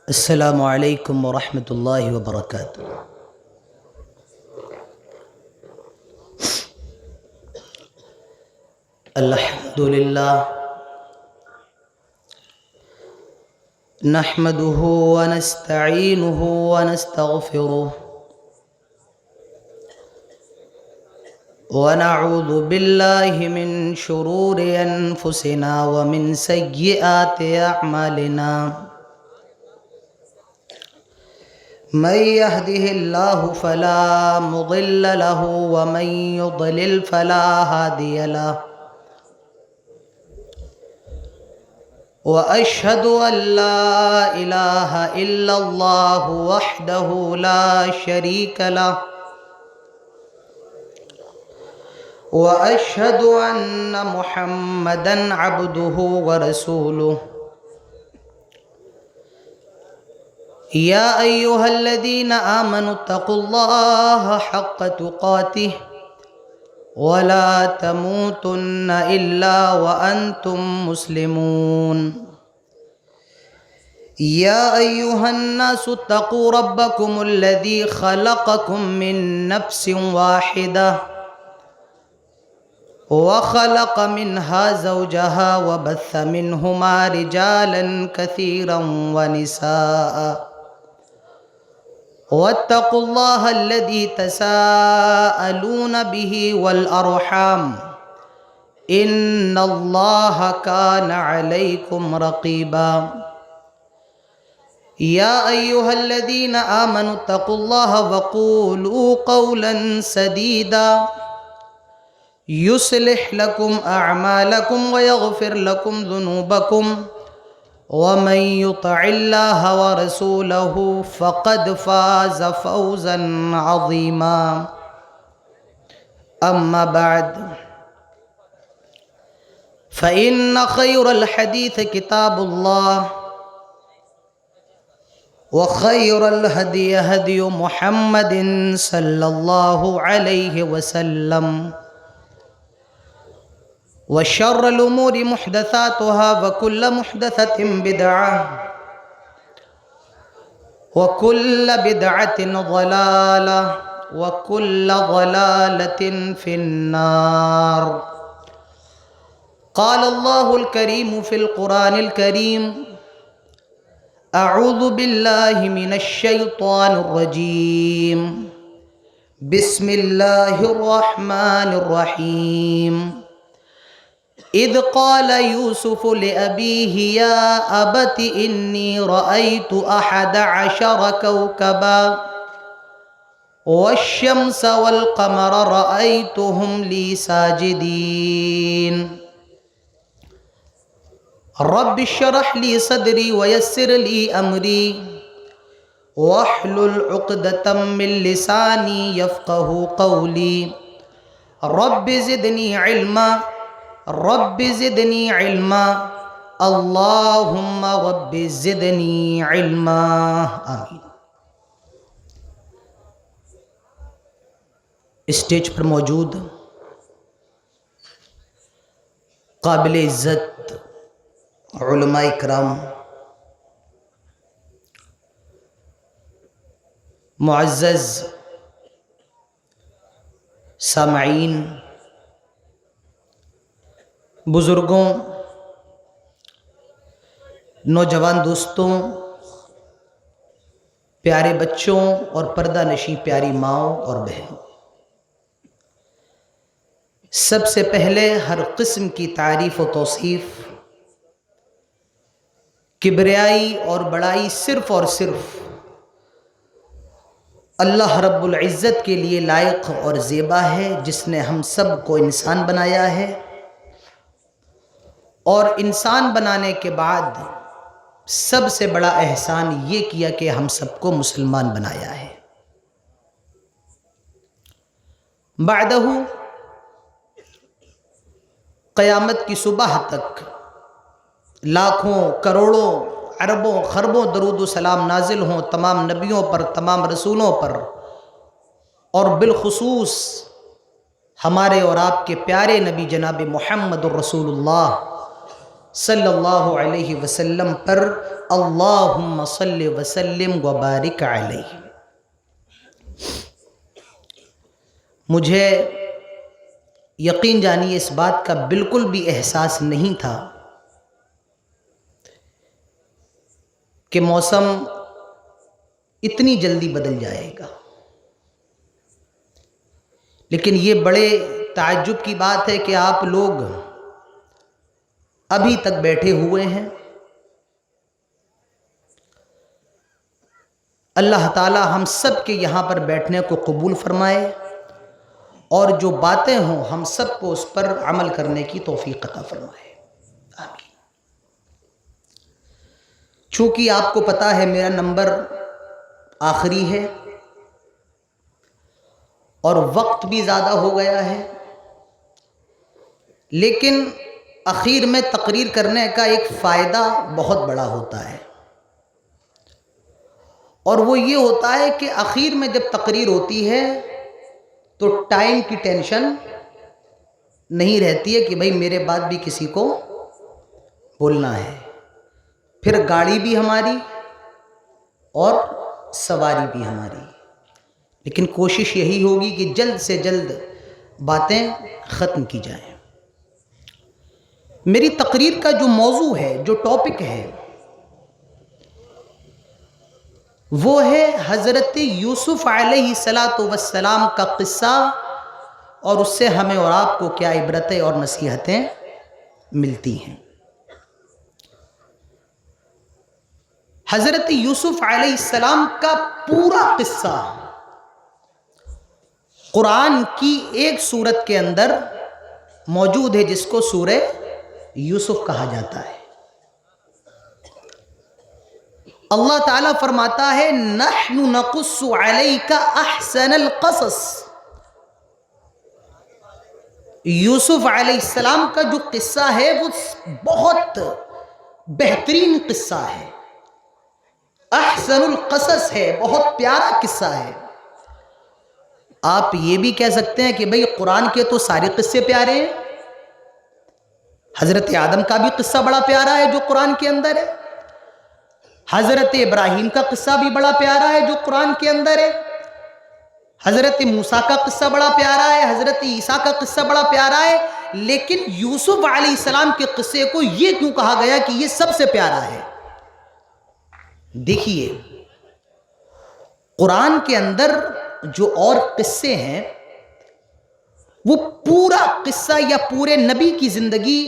السلام علیکم ورحمۃ اللہ وبرکاتہ۔ الحمدللہ نحمده ونستعینه ونستغفره ونعوذ باللہ من شرور انفسنا ومن سیئات اعمالنا من يهده الله فلا مضل له ومن يضلل فلا هادي له وأشهد أن لا إله إلا الله وحده لا شريك له وأشهد أن محمدا عبده ورسوله يا أيها الذين آمنوا اتقوا الله حق تقاته ولا تموتن إلا وأنتم مسلمون يا أيها الناس اتقوا ربكم الذي خلقكم من نفس واحدة وخلق منها زوجها وبث منهما رجالا كثيرا ونساء واتقوا الله الذي تساءلون به والأرحام إن الله كان عليكم رقيبا يا أيها الذين آمنوا اتقوا الله وقولوا قولا سديدا يصلح لكم أعمالكم ويغفر لكم ذنوبكم ومن يطع الله ورسوله فقد فاز فوزا عظيما أما بعد فإن خير الحديث كتاب الله وخير الهدي هدي محمد صلى الله عليه وسلم وشر الأمور محدثاتها وكل محدثة بدعة وكل بدعة ضلالة وكل ضلالة في النار قال الله الكريم في القرآن الكريم أعوذ بالله من الشيطان الرجيم بسم الله الرحمن الرحيم إذ قال يوسف لأبيه يا أبت إني رأيت 11 كوكبا والشمس والقمر رأيتهم لي ساجدين رب اشرح لي صدري ويسر لي أمري واحلل عقدة من لساني يفقه قولي رب زدني علما رب زدنی علما اللہم رب زدنی علما آمین۔ اسٹیج پر موجود قابل عزت علماء کرام، معزز سامعین، بزرگوں، نوجوان دوستوں، پیارے بچوں اور پردہ نشیں پیاری ماؤں اور بہنوں، سب سے پہلے ہر قسم کی تعریف و توصیف، کبریائی اور بڑائی صرف اور صرف اللہ رب العزت کے لیے لائق اور زیبا ہے، جس نے ہم سب کو انسان بنایا ہے اور انسان بنانے کے بعد سب سے بڑا احسان یہ کیا کہ ہم سب کو مسلمان بنایا ہے۔ بعدہ قیامت کی صبح تک لاکھوں کروڑوں اربوں خربوں درود و سلام نازل ہوں تمام نبیوں پر، تمام رسولوں پر، اور بالخصوص ہمارے اور آپ کے پیارے نبی جناب محمد الرسول اللہ صلی اللہ علیہ وسلم پر اللہم صلی وسلم وبارک علیہ۔ مجھے یقین جانیے اس بات کا بالکل بھی احساس نہیں تھا کہ موسم اتنی جلدی بدل جائے گا، لیکن یہ بڑے تعجب کی بات ہے کہ آپ لوگ ابھی تک بیٹھے ہوئے ہیں۔ اللہ تعالی ہم سب کے یہاں پر بیٹھنے کو قبول فرمائے اور جو باتیں ہوں ہم سب کو اس پر عمل کرنے کی توفیق عطا فرمائے، آمین۔ چونکہ آپ کو پتہ ہے میرا نمبر آخری ہے اور وقت بھی زیادہ ہو گیا ہے، لیکن اخیر میں تقریر کرنے کا ایک فائدہ بہت بڑا ہوتا ہے، اور وہ یہ ہوتا ہے کہ اخیر میں جب تقریر ہوتی ہے تو ٹائم کی ٹینشن نہیں رہتی ہے کہ بھئی میرے بعد بھی کسی کو بولنا ہے، پھر گاڑی بھی ہماری اور سواری بھی ہماری، لیکن کوشش یہی ہوگی کہ جلد سے جلد باتیں ختم کی جائیں۔ میری تقریر کا جو موضوع ہے، جو ٹاپک ہے، وہ ہے حضرت یوسف علیہ السلام کا قصہ، اور اس سے ہمیں اور آپ کو کیا عبرتیں اور نصیحتیں ملتی ہیں۔ حضرت یوسف علیہ السلام کا پورا قصہ قرآن کی ایک سورت کے اندر موجود ہے، جس کو سورہ یوسف کہا جاتا ہے۔ اللہ تعالیٰ فرماتا ہے نحن نقص علیک احسن القصص۔ یوسف علیہ السلام کا جو قصہ ہے وہ بہت بہترین قصہ ہے، احسن القصص ہے، بہت پیارا قصہ ہے۔ آپ یہ بھی کہہ سکتے ہیں کہ بھئی قرآن کے تو سارے قصے پیارے ہیں، حضرت آدم کا بھی قصہ بڑا پیارا ہے جو قرآن کے اندر ہے، حضرت ابراہیم کا قصہ بھی بڑا پیارا ہے جو قرآن کے اندر ہے، حضرت موسیٰ کا قصہ بڑا پیارا ہے، حضرت عیسیٰ کا قصہ بڑا پیارا ہے، لیکن یوسف علیہ السلام کے قصے کو یہ کیوں کہا گیا کہ یہ سب سے پیارا ہے؟ دیکھیے، قرآن کے اندر جو اور قصے ہیں وہ پورا قصہ یا پورے نبی کی زندگی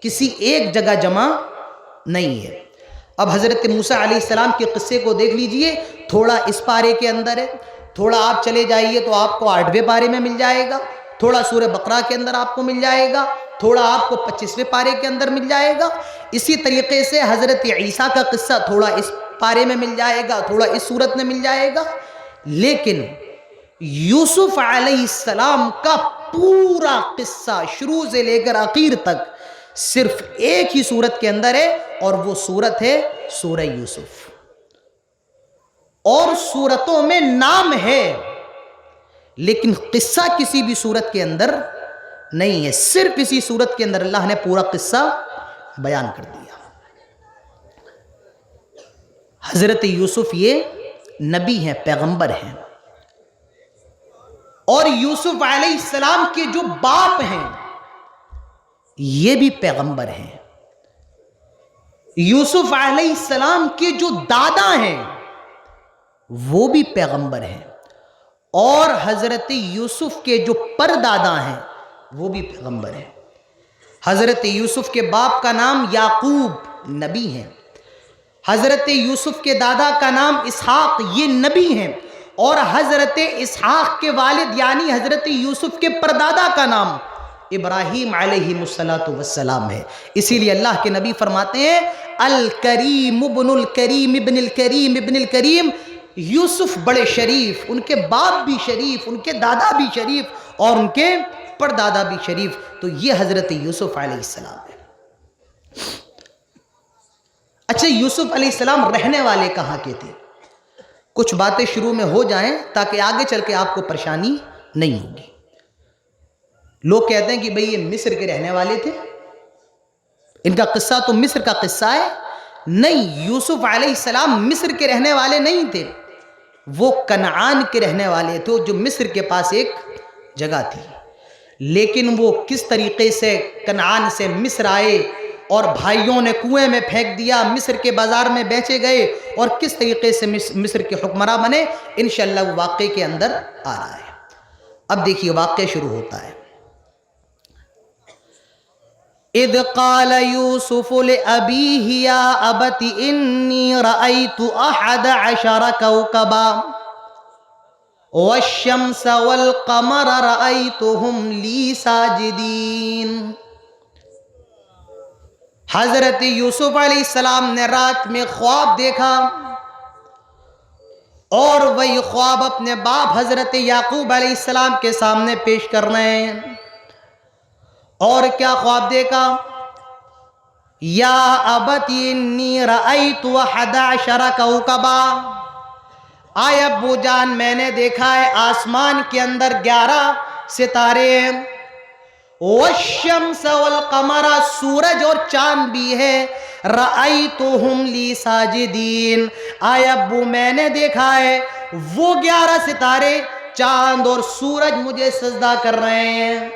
کسی ایک جگہ جمع نہیں ہے۔ اب حضرت موسیٰ علیہ السلام کے قصے کو دیکھ لیجئے، تھوڑا اس پارے کے اندر ہے، تھوڑا آپ چلے جائیے تو آپ کو 8ویں پارے میں مل جائے گا، تھوڑا سورہ بقرہ کے اندر آپ کو مل جائے گا، تھوڑا آپ کو 25ویں پارے کے اندر مل جائے گا۔ اسی طریقے سے حضرت عیسیٰ کا قصہ تھوڑا اس پارے میں مل جائے گا، تھوڑا اس صورت میں مل جائے گا، لیکن یوسف علیہ السلام کا پورا قصہ شروع سے لے کر آخر تک صرف ایک ہی صورت کے اندر ہے، اور وہ صورت ہے سورہ یوسف۔ اور صورتوں میں نام ہے لیکن قصہ کسی بھی صورت کے اندر نہیں ہے، صرف اسی صورت کے اندر اللہ نے پورا قصہ بیان کر دیا۔ حضرت یوسف یہ نبی ہیں، پیغمبر ہیں، اور یوسف علیہ السلام کے جو باپ ہیں یہ بھی پیغمبر ہیں، یوسف علیہ السلام کے جو دادا ہیں وہ بھی پیغمبر ہیں، اور حضرت یوسف کے جو پردادا ہیں وہ بھی پیغمبر ہیں۔ حضرت یوسف کے باپ کا نام یعقوب نبی ہیں، حضرت یوسف کے دادا کا نام اسحاق یہ نبی ہیں، اور حضرت اسحاق کے والد یعنی حضرت یوسف کے پردادا کا نام ابراہیم علیہ السلام ہے۔ اسی لیے اللہ کے نبی فرماتے ہیں الکریم ابن الکریم ابن الکریم ابن الکریم، یوسف بڑے شریف، ان کے باپ بھی شریف، ان کے دادا بھی شریف، اور ان کے پردادا بھی شریف، تو یہ حضرت یوسف علیہ السلام ہے۔ اچھا، یوسف علیہ السلام رہنے والے کہاں کے تھے؟ کچھ باتیں شروع میں ہو جائیں تاکہ آگے چل کے آپ کو پریشانی نہیں ہوگی۔ لوگ کہتے ہیں کہ بھئی یہ مصر کے رہنے والے تھے، ان کا قصہ تو مصر کا قصہ ہے، نہیں، یوسف علیہ السلام مصر کے رہنے والے نہیں تھے، وہ کنعان کے رہنے والے تھے، جو مصر کے پاس ایک جگہ تھی، لیکن وہ کس طریقے سے کنعان سے مصر آئے اور بھائیوں نے کنویں میں پھینک دیا، مصر کے بازار میں بیچے گئے، اور کس طریقے سے مصر کے حکمراں بنے، انشاءاللہ وہ واقعے کے اندر آ رہا ہے۔ اب دیکھیے واقعہ شروع ہوتا ہے۔ اذ قال یوسف لأبیہ یا ابت انی رأیت 11 کوکبا والشمس والقمر رأیتهم لی ساجدین۔ حضرت یوسف علیہ السلام نے رات میں خواب دیکھا، اور وہی خواب اپنے باپ حضرت یعقوب علیہ السلام کے سامنے پیش کر رہے ہیں۔ اور کیا خواب دیکھا؟ یا ابت انی رأیت 11 کوکبا، آئے ابو جان میں نے دیکھا ہے آسمان کے اندر 11 ستارے ہیں، والشمس والقمر، سورج اور چاند بھی ہے، رأیتہم لی ساجدین، آئے ابو میں نے دیکھا ہے وہ 11 ستارے، چاند اور سورج مجھے سجدہ کر رہے ہیں،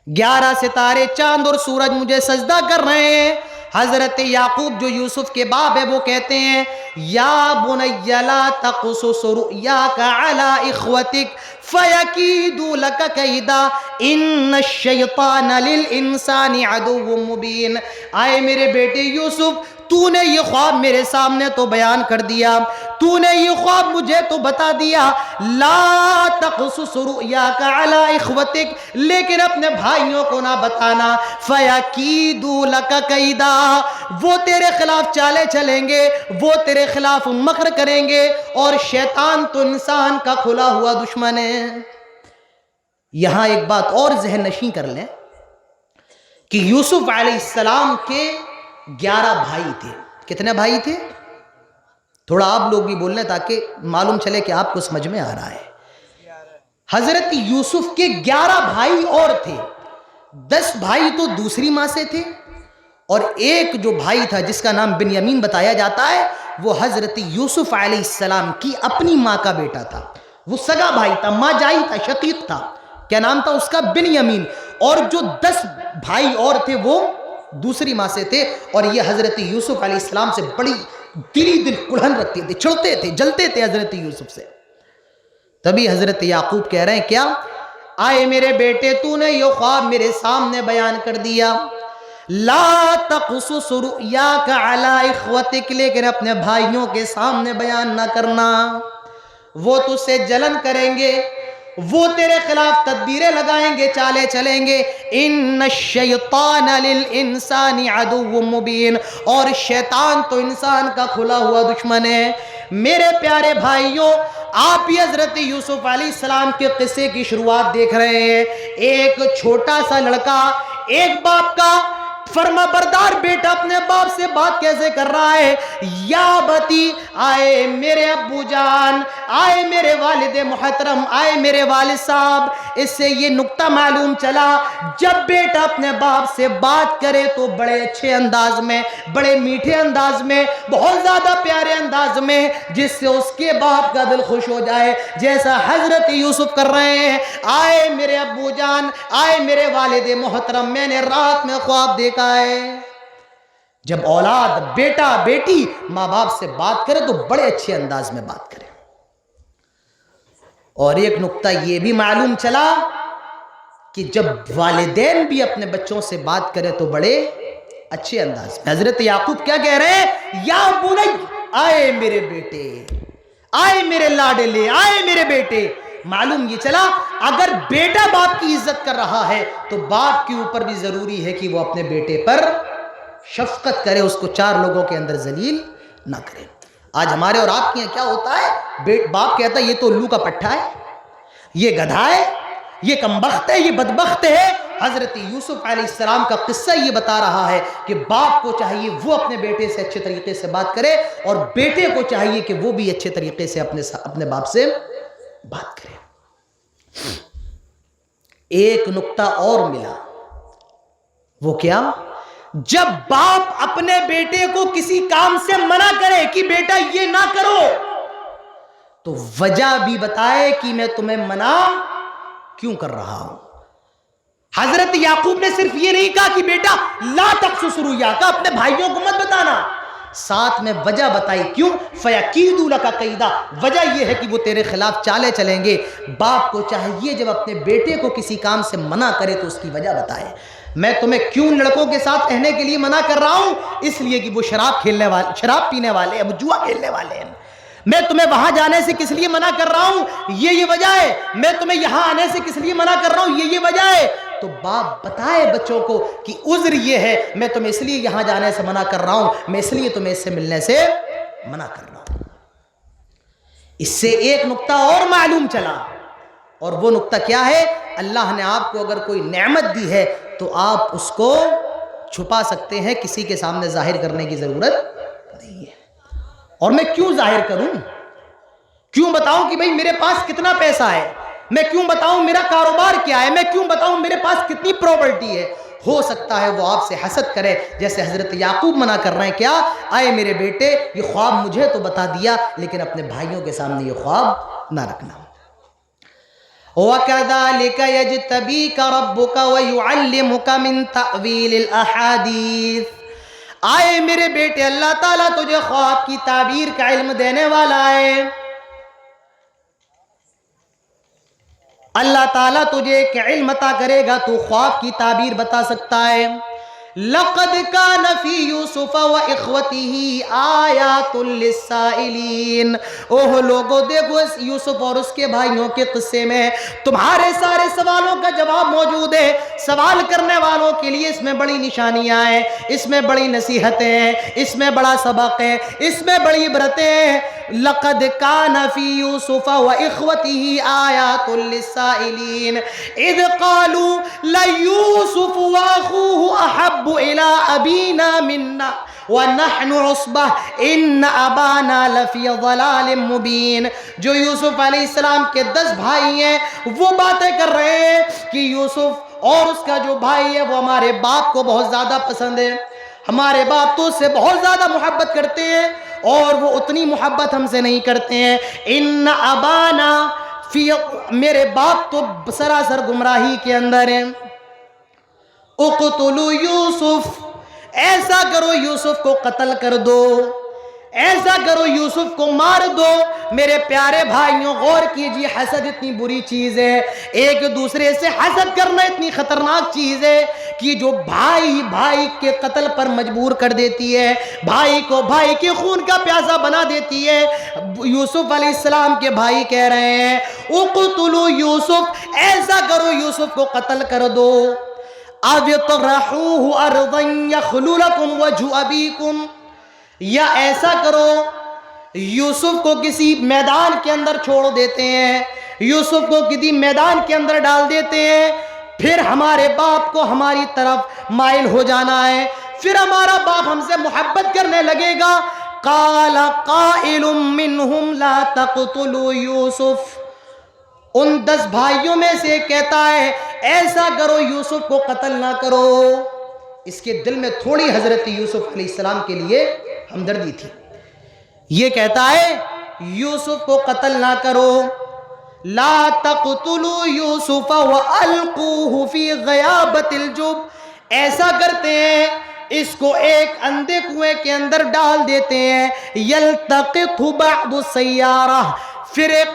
11 ستارے، چاند اور سورج مجھے سجدہ کر رہے ہیں۔ حضرت یعقوب جو یوسف کے باپ ہے وہ کہتے ہیں یا بنی لا تقصص رؤیاک علی اخوتک فیکیدوا لک کیدا ان الشیطان للانسان عدو مبین۔ آئے میرے بیٹے یوسف، تو نے یہ خواب میرے سامنے تو بیان کر دیا، تو نے یہ خواب مجھے تو بتا دیا، لا تقصص رؤیاک علی اخوتک، لیکن اپنے بھائیوں کو نہ بتانا، فیکیدوا لک کیدا، وہ تیرے خلاف چالے چلیں گے، وہ تیرے خلاف مکر کریں گے، اور شیطان تو انسان کا کھلا ہوا دشمن ہے۔ یہاں ایک بات اور ذہن نشین کر لیں کہ یوسف علیہ السلام کے 11 بھائی تھے۔ کتنے بھائی تھے؟ تھوڑا آپ لوگ بھی بول لیں تاکہ معلوم چلے کہ آپ کو سمجھ میں آ رہا ہے۔ حضرت یوسف کے 11 بھائی اور تھے، 10 بھائی تو دوسری ماں سے تھے، اور ایک جو بھائی تھا جس کا نام بنیامین بتایا جاتا ہے وہ حضرت یوسف علیہ السلام کی اپنی ماں کا بیٹا تھا، وہ سگا بھائی تھا، ماں جائی تھا، شقیق تھا۔ کیا نام تھا اس کا؟ بنیامین۔ اور جو 10 بھائی اور تھے وہ دوسری ماں سے تھے، اور یہ حضرت یوسف علیہ السلام سے بڑی دل کڑھن رکھتے تھے، چڑھتے تھے، جلتے تھے حضرت یوسف سے۔ تبھی حضرت یعقوب کہہ رہے ہیں کیا؟ آئے میرے بیٹے، تو نے یہ خواب میرے سامنے بیان کر دیا، لا تقصص رؤیاک علی اخوتک، لیکن اپنے بھائیوں کے سامنے بیان نہ کرنا، وہ تجھ سے جلن کریں گے، وہ تیرے خلاف تدبیریں لگائیں گے، چالے چلیں گے۔ ان الشیطان للانسان عدو مبین، اور شیطان تو انسان کا کھلا ہوا دشمن ہے۔ میرے پیارے بھائیوں، آپ یہ حضرت یوسف علیہ السلام کے قصے کی شروعات دیکھ رہے ہیں۔ ایک چھوٹا سا لڑکا، ایک باپ کا فرما بردار بیٹا اپنے باپ سے بات کیسے کر رہا ہے؟ یا بتی، آئے میرے ابو جان، آئے میرے والد محترم، آئے میرے والد صاحب۔ اس سے یہ نقطہ معلوم چلا، جب بیٹا اپنے باپ سے بات کرے تو بڑے اچھے انداز میں، بڑے میٹھے انداز میں، بہت زیادہ پیارے انداز میں، جس سے اس کے باپ کا دل خوش ہو جائے، جیسا حضرت یوسف کر رہے ہیں۔ آئے میرے ابو جان، آئے میرے والد محترم، میں نے رات میں خواب دیکھا ہے۔ جب اولاد، بیٹا بیٹی ماں باپ سے بات کرے تو بڑے اچھے انداز میں بات کرے۔ اور ایک نقطہ یہ بھی معلوم چلا کہ جب والدین بھی اپنے بچوں سے بات کرے تو بڑے اچھے انداز میں۔ حضرت یعقوب کیا کہہ رہے ہیں؟ یا بنی، آئے میرے بیٹے، آئے میرے لاڈلے، آئے میرے بیٹے۔ معلوم یہ چلا اگر بیٹا باپ کی عزت کر رہا ہے تو باپ کے اوپر بھی ضروری ہے کہ وہ اپنے بیٹے پر شفقت کرے، اس کو 4 لوگوں کے اندر ذلیل نہ کرے۔ آج ہمارے اور آپ کے یہاں کیا ہوتا ہے؟ باپ کہتا ہے یہ تو الو کا پٹھا ہے، یہ گدھا ہے، یہ کمبخت ہے، یہ بدبخت ہے۔ حضرت یوسف علیہ السلام کا قصہ یہ بتا رہا ہے کہ باپ کو چاہیے وہ اپنے بیٹے سے اچھے طریقے سے بات کرے، اور بیٹے کو چاہیے کہ وہ بھی اچھے طریقے سے اپنے باپ سے بات کرے۔ ایک نقطہ اور ملا، وہ کیا؟ جب باپ اپنے بیٹے کو کسی کام سے منع کرے کہ بیٹا یہ نہ کرو تو وجہ بھی بتائے کہ میں تمہیں منع کیوں کر رہا ہوں. حضرت یعقوب نے صرف یہ نہیں کہا کہ بیٹا لا تقصص رؤیاک، اپنے بھائیوں کو مت بتانا، ساتھ میں وجہ بتائی. کیوں؟ فَيَكِيدُ لَكَ كَيْدًا، وجہ یہ ہے کہ وہ تیرے خلاف چالے چلیں گے. باپ کو چاہیے جب اپنے بیٹے کو کسی کام سے منع کرے تو اس کی وجہ بتائے. میں تمہیں کیوں لڑکوں کے ساتھ رہنے کے لیے منع کر رہا ہوں؟ اس لیے کہ وہ شراب پینے والے ہیں، وہ جوا کھیلنے والے ہیں. میں تمہیں وہاں جانے سے کس لیے منع کر رہا ہوں؟ یہ وجہ ہے. میں تمہیں یہاں آنے سے کس لیے منع کر رہا ہوں؟ یہ وجہ ہے. تو باپ بتائے بچوں کو کہ عذر یہ ہے، میں تمہیں اس لیے یہاں جانے سے منع کر رہا ہوں، میں اس لیے تمہیں اس سے ملنے سے منع کر رہا ہوں. اس سے ایک نقطہ اور معلوم چلا، اور وہ نقطہ کیا ہے؟ اللہ نے آپ کو اگر کوئی نعمت دی ہے تو آپ اس کو چھپا سکتے ہیں، کسی کے سامنے ظاہر کرنے کی ضرورت نہیں ہے. اور میں کیوں ظاہر کروں؟ کیوں بتاؤں کہ بھئی میرے پاس کتنا پیسہ ہے؟ میں کیوں بتاؤں میرا کاروبار کیا ہے؟ میں کیوں بتاؤں میرے پاس کتنی پراپرٹی ہے؟ ہو سکتا ہے وہ آپ سے حسد کرے، جیسے حضرت یعقوب منع کر رہے ہیں. کیا آئے میرے بیٹے، یہ خواب مجھے تو بتا دیا لیکن اپنے بھائیوں کے سامنے یہ خواب نہ رکھنا. وَكَذَلِكَ يَجْتَبِيكَ رَبُّكَ وَيُعَلِّمُكَ مِن تَأْوِيلِ الْأَحَادِيثِ. آئے میرے بیٹے، اللہ تعالیٰ تجھے خواب کی تعبیر کا علم دینے والا ہے. اللہ تعالیٰ تجھے ایک علم عطا کرے گا، تو خواب کی تعبیر بتا سکتا ہے. لَقَدْ كَانَ فِي يُوسُفَ وَإِخْوَتِهِ آيَاتٌ لِلسَّائِلِينَ. اوہ لوگو دیکھو، اس یوسف اور اس کے بھائیوں کے قصے میں تمہارے سارے سوالوں کا جواب موجود ہے. سوال کرنے والوں کے لیے اس میں بڑی نشانیاں ہیں، اس میں بڑی نصیحتیں ہیں، اس میں بڑا سبق ہے، اس میں بڑی عبرتیں ہیں. لَقَدْ كَانَ فِي يُوسُفَ وَإِخْوَتِهِ آيَاتٌ لِلسَّائِلِينَ إِذْ قَالُوا لَيُوسُفُ وَأَخُوهُ أَحَبُّ إِلَىٰ أَبِينَا مِنَّا وَنَحْنُ عُصْبَةٌ إِنَّ أَبَانَا لَفِي ضَلَالٍ مُبِينٍ. جو یوسف علیہ السلام کے 10 بھائی ہیں وہ باتیں کر رہے ہیں کہ یوسف اور اس کا جو بھائی ہے وہ ہمارے باپ کو بہت زیادہ پسند ہے، ہمارے باپ تو اس سے بہت زیادہ محبت کرتے ہیں اور وہ اتنی محبت ہم سے نہیں کرتے ہیں. ان ابانا فی، میرے باپ تو سراسر گمراہی کے اندر ہیں. اقتلوا یوسف، ایسا کرو یوسف کو قتل کر دو، ایسا کرو یوسف کو مار دو. میرے پیارے بھائیوں غور کیجئے، حسد اتنی بری چیز ہے، ایک دوسرے سے حسد کرنا اتنی خطرناک چیز ہے کہ جو بھائی بھائی کے قتل پر مجبور کر دیتی ہے، بھائی کو بھائی کے خون کا پیاسا بنا دیتی ہے. یوسف علیہ السلام کے بھائی کہہ رہے ہیں اقتلوا یوسف، ایسا کرو یوسف کو قتل کر دو. اَوْ اطْرَحُوهُ أَرْضًا يَخْلُ لَكُمْ وَجْهُ أَبِيكُمْ، یا ایسا کرو یوسف کو کسی میدان کے اندر چھوڑ دیتے ہیں، یوسف کو کسی میدان کے اندر ڈال دیتے ہیں، پھر ہمارے باپ کو ہماری طرف مائل ہو جانا ہے، پھر ہمارا باپ ہم سے محبت کرنے لگے گا. قال قائل منهم لا تقتلوا یوسف، ان 10 بھائیوں میں سے کہتا ہے ایسا کرو یوسف کو قتل نہ کرو. اس کے دل میں تھوڑی حضرت یوسف علیہ السلام کے لیے ہمدردی تھی. یہ کہتا ہے یوسف کو قتل نہ کرو. لا تقتلوا یوسف وَأَلْقُوهُ فِي غَيَابَةِ الْجُبِّ، ایسا کرتے ہیں اس کو ایک اندھے کنویں کے اندر ڈال دیتے ہیں. يَلْتَقِطْهُ بَعْضُ السَّيَّارَةِ، پھر ایک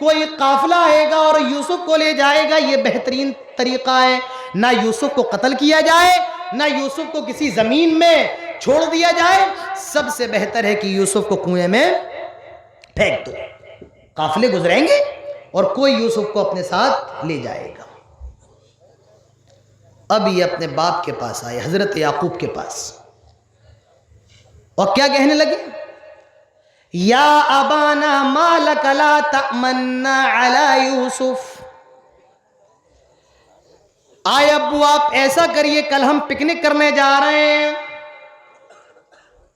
کوئی قافلہ آئے گا اور یوسف کو لے جائے گا. یہ بہترین طریقہ ہے، نہ یوسف کو قتل کیا جائے نہ یوسف کو کسی زمین میں چھوڑ دیا جائے. سب سے بہتر ہے کہ یوسف کو کنویں میں پھینک دو. قافلے گزریں گے اور کوئی یوسف کو اپنے ساتھ لے جائے گا. اب یہ اپنے باپ کے پاس آئے، حضرت یعقوب کے پاس، اور کیا کہنے لگے؟ یا ابانا ما لک لا تأمنا علی یوسف، آئے ابو آپ ایسا کریے، کل ہم پکنک کرنے جا رہے ہیں،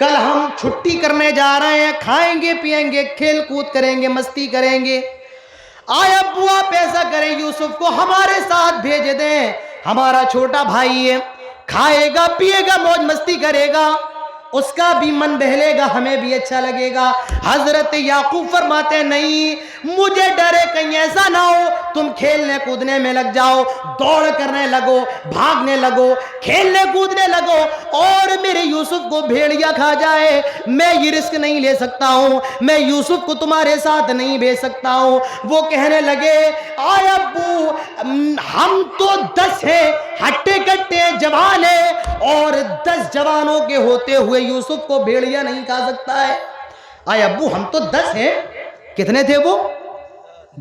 کل ہم چھٹی کرنے جا رہے ہیں، کھائیں گے پیئیں گے، کھیل کود کریں گے، مستی کریں گے. آئے ابو آپ ایسا کریں یوسف کو ہمارے ساتھ بھیج دیں، ہمارا چھوٹا بھائی ہے. کھائے گا پیے گا موج مستی کرے گا, اس کا بھی من بہلے گا, ہمیں بھی اچھا لگے گا. حضرت یعقوب فرماتے نہیں, مجھے ڈرے کہیں ایسا نہ ہو تم کھیلنے کودنے میں لگ جاؤ, دوڑ کرنے لگو, بھاگنے لگو, کھیلنے کودنے لگو اور میرے یوسف کو بھیڑیا کھا جائے. میں یہ رسک نہیں لے سکتا ہوں, میں یوسف کو تمہارے ساتھ نہیں بھیج سکتا ہوں. وہ کہنے لگے, آئے ابو ہم تو 10 ہیں, ہٹے کٹے جوان ہیں, اور 10 جوانوں کے ہوتے ہوئے یوسف کو بھیڑیا نہیں کھا سکتا ہے. آئے ابو ہم تو 10 ہیں. کتنے تھے وہ؟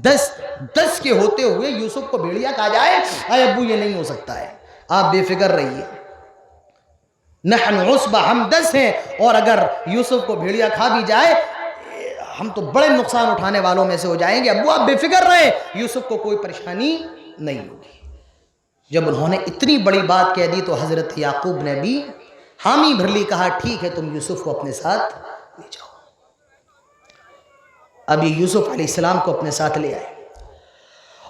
10 کے ہوتے ہوئے یوسف کو بھیڑیا کھا جائے. آئے ابو یہ نہیں ہو سکتا ہے, آپ بے فکر رہیے. نحن عصبہ, ہم 10 ہیں, اور اگر یوسف کو بھیڑیا کھا بھی جائے ہم تو بڑے نقصان اٹھانے والوں میں سے ہو جائیں گے. ابو آپ بے فکر رہے, یوسف کو کوئی پریشانی نہیں ہوگی. جب انہوں نے اتنی بڑی بات کہہ دی تو حضرت یعقوب نے بھی حامی بھر لی, کہا ٹھیک ہے تم یوسف کو اپنے ساتھ لے جاؤ. اب یہ یوسف علیہ السلام کو اپنے ساتھ لے آئے.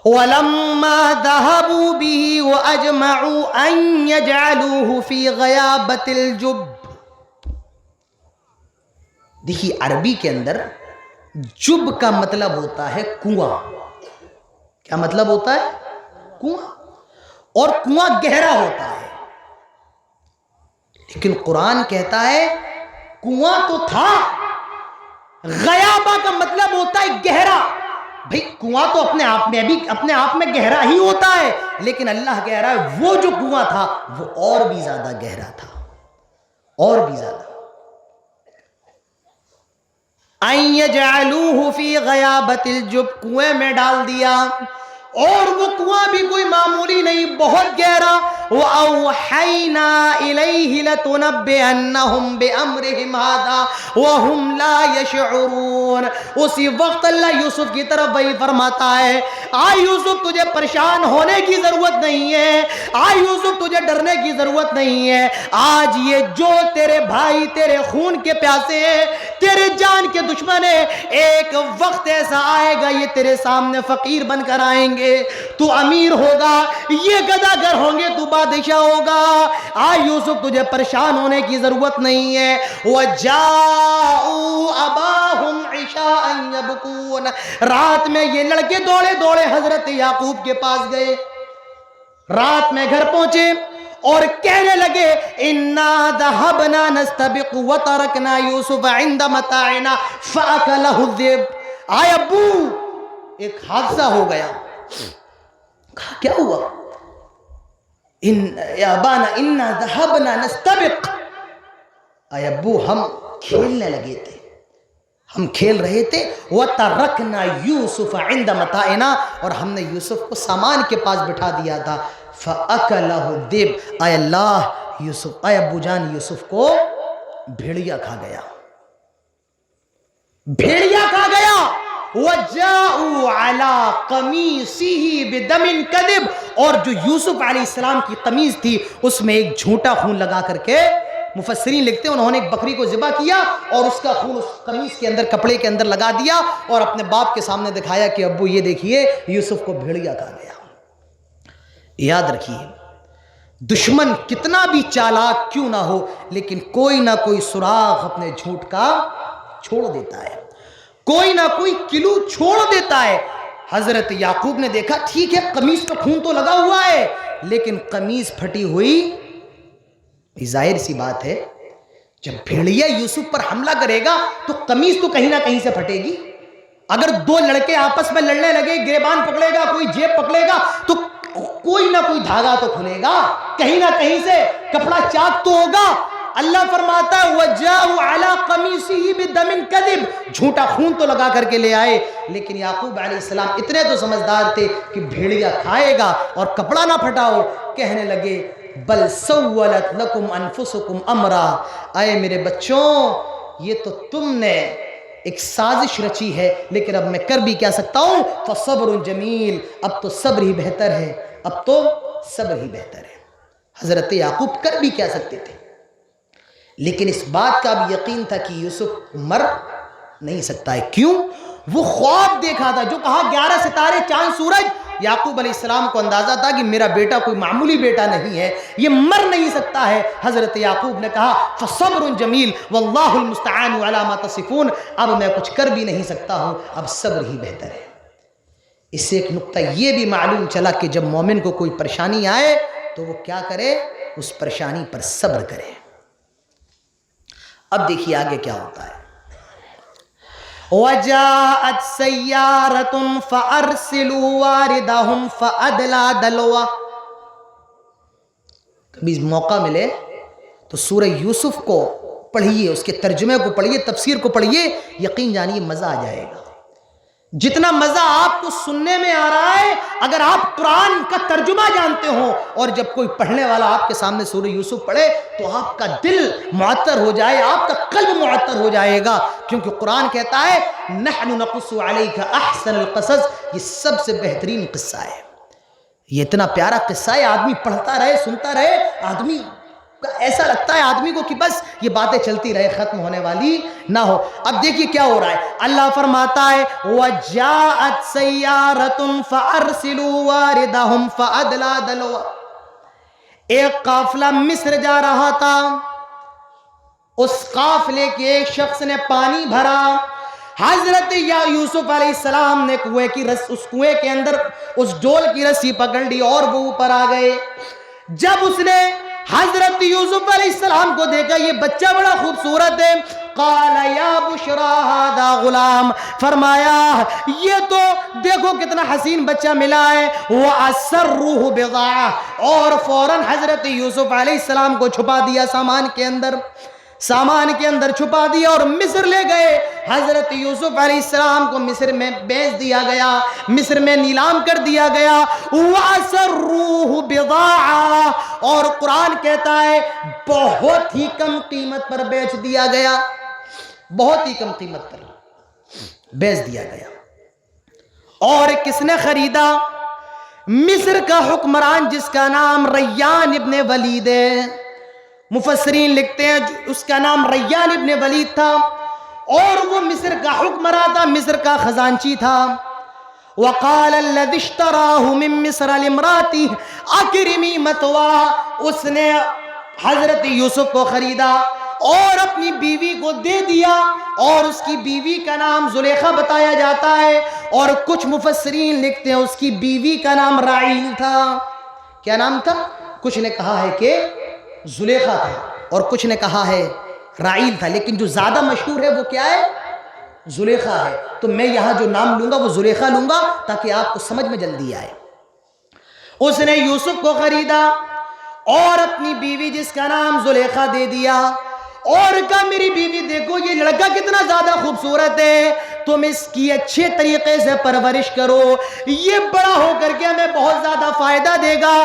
وَلَمَّا ذَهَبُوا بِهِ وَأَجْمَعُوا أَن يَجْعَلُوهُ فِي غَيَابَةِ الْجُبِّ. دیکھیے عربی کے اندر جب کا مطلب ہوتا ہے کنواں. کیا مطلب ہوتا ہے؟ کنواں. اور کنواں گہرا ہوتا ہے, لیکن قرآن کہتا ہے کنواں تو تھا. غیابہ کا مطلب ہوتا ہے گہرا. بھئی کنواں تو اپنے آپ میں گہرا ہی ہوتا ہے, لیکن اللہ کہہ رہا ہے وہ جو کنواں تھا وہ اور بھی زیادہ گہرا تھا, اور بھی زیادہ. اَن يَجْعَلُوهُ فِي غَيَابَةِ الْجُبِّ, کنویں میں ڈال دیا, اور وہ کنواں بھی کوئی معمولی نہیں, بہت گہرا. وَأَوْحَيْنَا إِلَيْهِ لَتُنَبِّئَنَّهُمْ بِأَمْرِهِمْ هَذَا وَهُمْ لَا يَشْعُرُونَ. اسی وقت اللہ یوسف کی طرف وہی فرماتا ہے, یوسف تجھے پریشان ہونے کی ضرورت نہیں ہے, یوسف تجھے ڈرنے کی ضرورت نہیں ہے. آج یہ جو تیرے بھائی تیرے خون کے پیاسے ہیں, تیرے جان کے دشمن ہیں, ایک وقت ایسا آئے گا یہ تیرے سامنے فقیر بن کر آئیں گے. تو امیر ہوگا, یہ گداگر ہوں گے, تو بادشاہ ہوگا. یوسف تجھے پریشان ہونے کی ضرورت نہیں ہے. وَجَاءُوا أَبَاهُمْ عِشَاءً يَبْكُونَ, رات میں یہ لڑکے دوڑے دوڑے حضرت یعقوب کے پاس گئے. رات میں گھر پہنچے اور کہنے لگے, اِنَّا ذَهَبْنَا نَسْتَبِقُ وَتَرَكْنَا يُوسُفَ عِنْدَ مَتَاعِنَا فَأَكَلَهُ الذِّئْبُ. آئے ابو ایک حادثہ ہو گیا. کہا کیا ہوا؟ یا ابانا اِنَّا ذَهَبْنَا نَسْتَبِقُ. آئے ابو ہم کھیلنے لگے تھے, ہم کھیل رہے تھے. وَتَرَكْنَا يُوسُفَ عِنْدَ مَتَاعِنَا, اور ہم نے یوسف کو سامان کے پاس بٹھا دیا تھا. فَأَكَلَهُ الذِّئْبُ, آئے اللہ یوسف, آئے ابو جان یوسف کو بھیڑیا کھا گیا, بھیڑیا کھا گیا. وَجَاءُوا عَلَىٰ قَمِيصِهِ بِدَمٍ كَذِبٍ, اور جو یوسف علیہ السلام کی قمیض تھی اس میں ایک جھوٹا خون لگا کر کے, مفسرین لکھتے ہیں انہوں نے ایک بکری کو ذبح کیا اور اس کا خون اس قمیص کے اندر, کپڑے کے اندر لگا دیا اور اپنے باپ کے سامنے دکھایا کہ ابو یہ دیکھیے یوسف کو بھیڑیا کھا گیا. یاد رکھیے دشمن کتنا بھی چالاک کیوں نہ ہو, لیکن کوئی نہ کوئی سراغ اپنے جھوٹ کا چھوڑ دیتا ہے, کوئی نہ کوئی کلو چھوڑ دیتا ہے. حضرت یعقوب نے دیکھا ٹھیک ہے قمیص پہ خون تو لگا ہوا ہے, لیکن قمیص پھٹی ہوئی. ظاہر سی بات ہے جب بھیڑیا یوسف پر حملہ کرے گا تو قمیص تو کہیں نہ کہیں سے پھٹے گی. اگر دو لڑکے آپس میں لڑنے لگے, گریبان پکڑے گا, کوئی جیب پکڑے گا, تو کوئی نہ کوئی دھاگا تو کھلے گا, کہیں نہ کہیں سے کپڑا چاک تو ہوگا. اللہ فرماتا ہے وَجَاءُوا عَلَىٰ قَمِيصِهِ بِدَمٍ كَذِبٍ, جھوٹا خون تو لگا کر کے لے آئے. لیکن یعقوب علیہ السلام اتنے تو سمجھدار تھے کہ بھیڑیا کھائے گا اور کپڑا نہ پھٹا ہو. کہنے لگے بل سولت لکم انفسکم امرا, آئے میرے بچوں یہ تو تم نے ایک سازش رچی ہے, لیکن اب میں کر بھی کیا سکتا ہوں. فصبر جمیل, اب تو صبر ہی بہتر ہے, اب تو صبر ہی بہتر ہے. حضرت یعقوب کر بھی کیا سکتے تھے, لیکن اس بات کا بھی یقین تھا کہ یوسف مر نہیں سکتا ہے. کیوں؟ وہ خواب دیکھا تھا جو کہا 11 ستارے چاند سورج یعقوب علیہ السلام کو اندازہ تھا کہ میرا بیٹا کوئی معمولی بیٹا نہیں ہے، یہ مر نہیں سکتا ہے۔ حضرت یعقوب نے کہا فصبر جمیل واللہ المستعان علی ما تصفون، اب میں کچھ کر بھی نہیں سکتا ہوں، اب صبر ہی بہتر ہے۔ اس سے ایک نقطہ یہ بھی معلوم چلا کہ جب مومن کو کوئی پریشانی آئے تو وہ کیا کرے؟ اس پریشانی پر صبر کرے۔ اب دیکھیے آگے کیا ہوتا ہے۔ وَجَاءَتْ سَيَّارَةٌ فَأَرْسِلُوا وَارِدَهُمْ فَأَدْلَى دَلْوَهُ۔ کبھی موقع ملے تو سورہ یوسف کو پڑھیے، اس کے ترجمے کو پڑھیے، تفسیر کو پڑھیے، یقین جانیے مزہ آ جائے گا۔ جتنا مزہ آپ کو سننے میں آ رہا ہے، اگر آپ قرآن کا ترجمہ جانتے ہو اور جب کوئی پڑھنے والا آپ کے سامنے سورہ یوسف پڑھے تو آپ کا دل معطر ہو جائے، آپ کا قلب معطر ہو جائے گا، کیونکہ قرآن کہتا ہے نحن نقص علیک احسن القصص، یہ سب سے بہترین قصہ ہے۔ یہ اتنا پیارا قصہ ہے، آدمی پڑھتا رہے، سنتا رہے، آدمی ایسا لگتا ہے آدمی کو کہ بس یہ باتیں چلتی رہے، ختم ہونے والی نہ ہو۔ اب دیکھیے کیا ہو رہا ہے، اللہ فرماتا ہے وَجَاءَتْ سَيَّارَةٌ فَأَرْسِلُوا وَارِدَهُمْ فَأَدْلَى دَلْوَهُ۔ ایک قافلہ مصر جا رہا تھا، اس قافلے کے ایک شخص نے پانی بھرا، حضرت یوسف علیہ السلام نے اس کنویں کے اندر اس ڈول کی رسی پکڑ لی اور وہ اوپر آ گئے۔ جب اس نے حضرت یوسف علیہ السلام کو دیکھا یہ بچہ بڑا خوبصورت ہے، قال یا بشرا ھذا غلام، فرمایا یہ تو دیکھو کتنا حسین بچہ ملا ہے، وَأَسَرُّهُ بِضَاعَةً، اور فوراً حضرت یوسف علیہ السلام کو چھپا دیا سامان کے اندر چھپا دیا اور مصر لے گئے۔ حضرت یوسف علیہ السلام کو مصر میں بیچ دیا گیا، مصر میں نیلام کر دیا گیا۔ وَأَسَرُّوهُ بِضَاعَةً، اور قرآن کہتا ہے بہت ہی کم قیمت پر بیچ دیا گیا، بہت ہی کم قیمت پر بیچ دیا گیا۔ اور کس نے خریدا؟ مصر کا حکمران جس کا نام ریان ابن ولید ہے، مفسرین لکھتے ہیں اس کا نام ریان ابن ولید تھا، اور وہ مصر کا حکمراں تھا، مصر کا خزانچی تھا۔ وَقَالَ الَّذِي اشْتَرَاهُ مِن مِّصْرَ لِامْرَأَتِهِ أَكْرِمِي مَثْوَاهُ، اس نے حضرت یوسف کو خریدا اور اپنی بیوی کو دے دیا، اور اس کی بیوی کا نام زلیخا بتایا جاتا ہے، اور کچھ مفسرین لکھتے ہیں اس کی بیوی کا نام راعیل تھا۔ کیا نام تھا؟ کچھ نے کہا ہے کہ زلیخا تھا اور کچھ نے کہا ہے راعیل تھا، لیکن جو زیادہ مشہور ہے وہ کیا ہے؟ زلیخا ہے۔ تو میں یہاں جو نام لوں گا وہ زلیخا لوں گا تاکہ آپ کو سمجھ میں جلدی آئے۔ اس نے یوسف کو خریدا اور اپنی بیوی جس کا نام زلیخا دے دیا، اور کہا میری بیوی دیکھو یہ لڑکا کتنا زیادہ خوبصورت ہے، تم اس کی اچھے طریقے سے پرورش کرو، یہ بڑا ہو کر کے ہمیں بہت زیادہ فائدہ دے گا،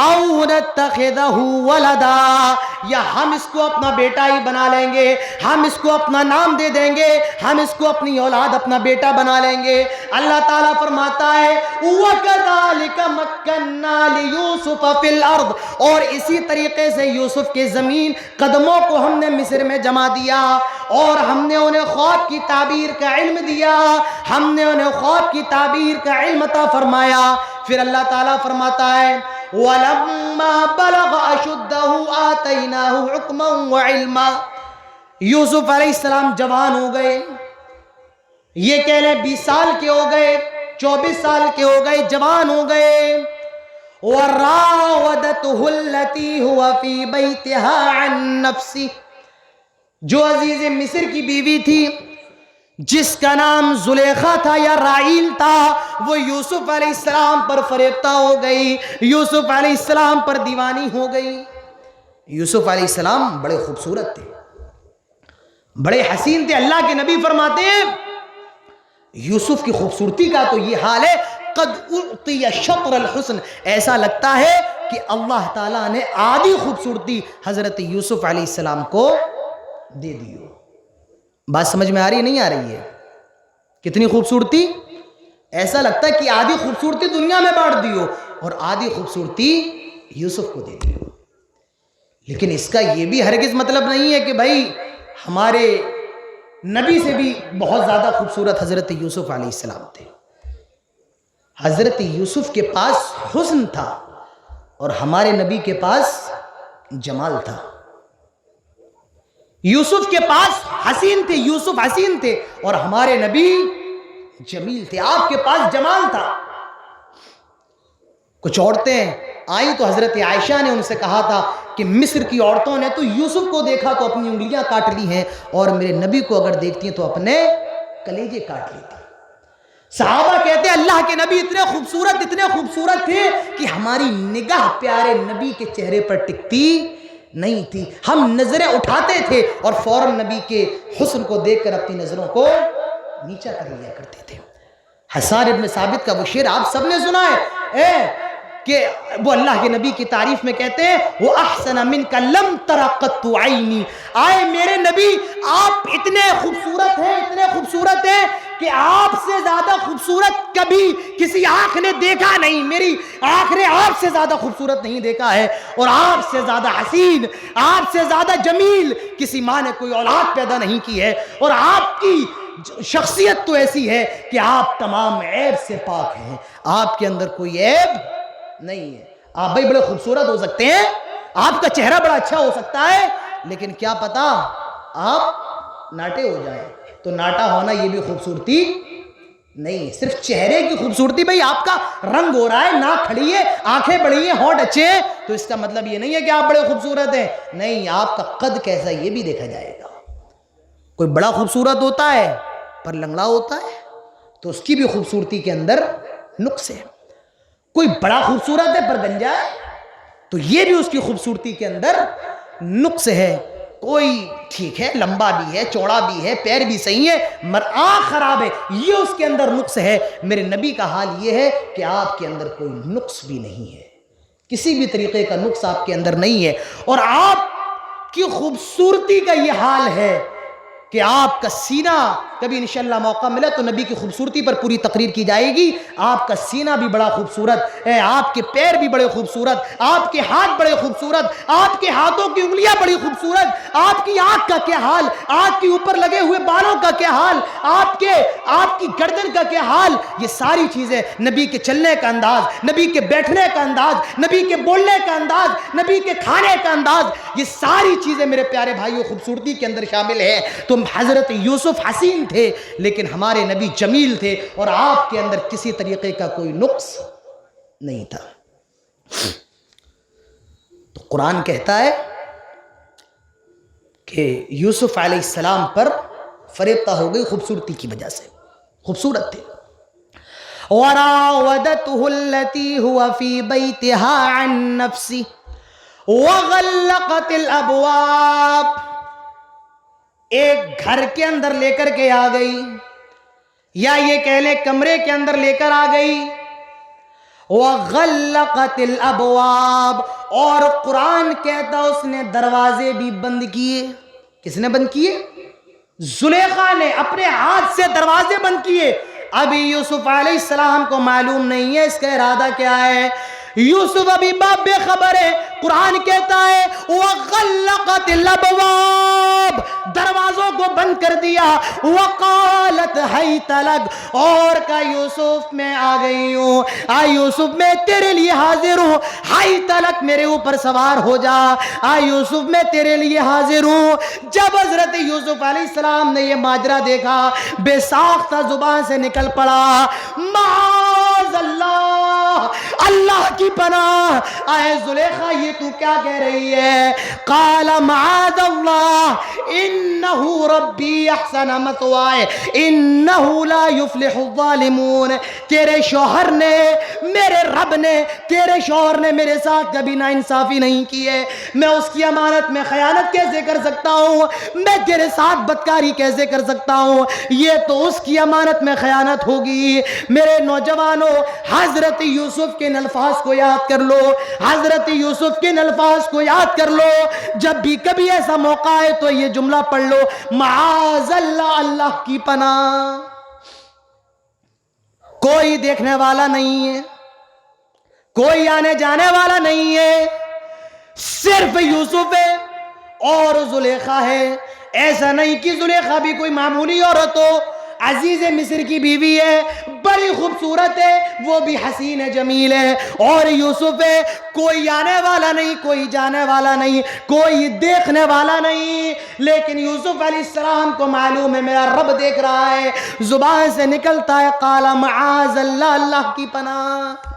او نتخذہ ولدا، یا ہم اس کو اپنا بیٹا ہی بنا لیں گے، ہم اس کو اپنا نام دے دیں گے، ہم اس کو اپنی اولاد اپنا بیٹا بنا لیں گے۔ اللہ تعالیٰ فرماتا ہے وَكَذَلِكَ مَكَّنَّا لِيُوسُفَ فِي الْأَرْضِ، اور اسی طریقے سے یوسف کے زمین قدموں کو ہم نے مصر میں جما دیا، اور ہم نے انہیں خواب کی تعبیر کا علم دیا، ہم نے انہیں خواب کی تعبیر کا علم عطا فرمایا۔ پھر اللہ تعالیٰ فرماتا ہے وَلَمَّا بَلَغَ أَشُدَّهُ آتَيْنَاهُ حُكْمًا وَعِلْمًا، یوسف علیہ السلام جوان ہو گئے، یہ کہہ لیں 20 سال کے ہو گئے، 24 سال کے ہو گئے، جوان ہو گئے۔ وَرَاوَدَتْهُ الَّتِي هُوَ فِي بَيْتِهَا عَن نَفْسِهِ، جو عزیز مصر کی بیوی تھی جس کا نام زلیخا تھا یا راعیل تھا، وہ یوسف علیہ السلام پر فریفتہ ہو گئی، یوسف علیہ السلام پر دیوانی ہو گئی۔ یوسف علیہ السلام بڑے خوبصورت تھے، بڑے حسین تھے۔ اللہ کے نبی فرماتے ہیں یوسف کی خوبصورتی کا تو یہ حال ہے قد اعطی شطر الحسن، ایسا لگتا ہے کہ اللہ تعالیٰ نے آدھی خوبصورتی حضرت یوسف علیہ السلام کو دے دی ہو۔ بات سمجھ میں آ رہی نہیں آ رہی ہے؟ کتنی خوبصورتی، ایسا لگتا ہے کہ آدھی خوبصورتی دنیا میں بانٹ دی ہو اور آدھی خوبصورتی یوسف کو دے دی ہو۔ لیکن اس کا یہ بھی ہرگز مطلب نہیں ہے کہ بھائی ہمارے نبی سے بھی بہت زیادہ خوبصورت حضرت یوسف علیہ السلام تھے۔ حضرت یوسف کے پاس حسن تھا اور ہمارے نبی کے پاس جمال تھا. یوسف کے پاس حسین تھے، یوسف حسین تھے، اور ہمارے نبی جمیل تھے. آپ کے پاس جمال تھا. کچھ عورتیں آئیں تو حضرت عائشہ نے ان سے کہا تھا کہ مصر کی عورتوں نے تو یوسف کو دیکھا تو اپنی انگلیاں کاٹ لی ہیں، اور میرے نبی کو اگر دیکھتی ہیں تو اپنے کلیجے کاٹ لیتی. صحابہ کہتے ہیں اللہ کے نبی اتنے خوبصورت تھے کہ ہماری نگاہ پیارے نبی کے چہرے پر ٹکتی نہیں تھی. ہم نظریں اٹھاتے تھے اور فوراً نبی کے حسن کو دیکھ کر اپنی نظروں کو نیچا کر لیا کرتے تھے. حسان ابن ثابت کا وہ شعر آپ سب نے سنا ہے کہ وہ اللہ کے نبی کی تعریف میں کہتے ہیں وہ احسن منک لم تر قط عینی. آئے میرے نبی آپ اتنے خوبصورت ہیں کہ آپ سے زیادہ خوبصورت کبھی کسی آنکھ نے دیکھا نہیں. میری آنکھ نے آپ سے زیادہ خوبصورت نہیں دیکھا ہے، اور آپ سے زیادہ حسین، آپ سے زیادہ جمیل کسی ماں نے کوئی اولاد پیدا نہیں کی ہے. اور آپ کی شخصیت تو ایسی ہے کہ آپ تمام عیب سے پاک ہیں، آپ کے اندر کوئی عیب نہیں ہے. آپ بھائی بڑے خوبصورت ہو سکتے ہیں، آپ کا چہرہ بڑا اچھا ہو سکتا ہے، لیکن کیا پتا آپ ناٹے ہو جائیں تو ناٹا ہونا یہ بھی خوبصورتی نہیں ہے. صرف چہرے کی خوبصورتی، بھائی آپ کا رنگ ہو رہا ہے، ناک کھڑی ہے، آنکھیں بڑی ہیں، ہونٹ اچھے ہیں، تو اس کا مطلب یہ نہیں ہے کہ آپ بڑے خوبصورت ہیں. نہیں، آپ کا قد کیسا یہ بھی دیکھا جائے گا. کوئی بڑا خوبصورت ہوتا ہے پر لنگڑا ہوتا ہے تو اس کی بھی خوبصورتی کے اندر نقص ہے. کوئی بڑا خوبصورت ہے پر گنجا ہے تو یہ بھی اس کی خوبصورتی کے اندر نقص ہے. کوئی ٹھیک ہے، لمبا بھی ہے، چوڑا بھی ہے، پیر بھی صحیح ہے، آنکھ خراب ہے، یہ اس کے اندر نقص ہے. میرے نبی کا حال یہ ہے کہ آپ کے اندر کوئی نقص بھی نہیں ہے، کسی بھی طریقے کا نقص آپ کے اندر نہیں ہے. اور آپ کی خوبصورتی کا یہ حال ہے کہ آپ کا سینہ، کبھی انشاءاللہ موقع ملے تو نبی کی خوبصورتی پر پوری تقریر کی جائے گی. آپ کا سینہ بھی بڑا خوبصورت ہے، آپ کے پیر بھی بڑے خوبصورت، آپ کے ہاتھ بڑے خوبصورت، آپ کے ہاتھوں کی انگلیاں بڑی خوبصورت، آپ کی آنکھ کا کیا حال، آنکھ کے اوپر لگے ہوئے بالوں کا کیا حال، آپ کی گردن کا کیا حال. یہ ساری چیزیں، نبی کے چلنے کا انداز، نبی کے بیٹھنے کا انداز، نبی کے بولنے کا انداز، نبی کے کھانے کا انداز، یہ ساری چیزیں میرے پیارے بھائیوں خوبصورتی کے اندر شامل ہے. تو حضرت یوسف حسین تھے لیکن ہمارے نبی جمیل تھے، اور آپ کے اندر کسی طریقے کا کوئی نقص نہیں تھا. تو قرآن کہتا ہے کہ یوسف علیہ السلام پر فریفتہ ہو گئی خوبصورتی کی وجہ سے، خوبصورت تھے. وراودته التي هو في بيتها عن نفسه وغلقت الابواب. ایک گھر کے اندر لے کر کے آ گئی، یا یہ کہہ لیں کمرے کے اندر لے کر آ گئی. وغلقت الابواب، اور قرآن کہتا اس نے دروازے بھی بند کیے. کس نے بند کیے؟ زلیخا نے اپنے ہاتھ سے دروازے بند کیے. ابھی یوسف علیہ السلام کو معلوم نہیں ہے اس کا ارادہ کیا ہے. یوسف ابھی باپ بے خبر ہے. قرآن کہتا ہے وغلقت الابواب، دروازوں کو بند کر دیا. وقالت حیت لک، اور کہا یوسف میں آ گئی ہوں، یوسف میں تیرے لیے حاضر ہوں. حیت لک، میرے اوپر سوار ہو جا، یوسف میں تیرے لیے حاضر ہوں. جب حضرت یوسف علیہ السلام نے یہ ماجرا دیکھا بے ساختہ زبان سے نکل پڑا معاذ اللہ، اللہ کی پناہ، اے زلیخا یہ تو کیا کہہ رہی ہے؟ قال معاذ اللہ انہ ربی احسن مثوائے انہ لا یفلح الظالمون. تیرے شوہر نے، میرے رب نے، تیرے شوہر نے میرے ساتھ کبھی ناانصافی نہیں کی ہے. میں اس کی امانت میں خیانت کیسے کر سکتا ہوں؟ میں تیرے ساتھ بدکاری کیسے کر سکتا ہوں؟ یہ تو اس کی امانت میں خیانت ہوگی. میرے نوجوانوں، حضرت یوسف کے الفاظ کو یاد کر لو، حضرت یوسف کے الفاظ کو یاد کر لو. جب بھی کبھی ایسا موقع ہے تو یہ جملہ پڑھ لو، معاذ اللہ، اللہ کی پناہ. کوئی دیکھنے والا نہیں ہے، کوئی آنے جانے والا نہیں ہے، صرف یوسف ہے اور زلیخا ہے. ایسا نہیں کہ زلیخا بھی کوئی معمولی عورت ہو. عزیز مصر کی بیوی ہے، بڑی خوبصورت ہے، وہ بھی حسین جمیل ہے، اور یوسف ہے، کوئی آنے والا نہیں، کوئی جانے والا نہیں، کوئی دیکھنے والا نہیں، لیکن یوسف علیہ السلام کو معلوم ہے میرا رب دیکھ رہا ہے، زبان سے نکلتا ہے قال معاذ اللہ، اللہ کی پناہ۔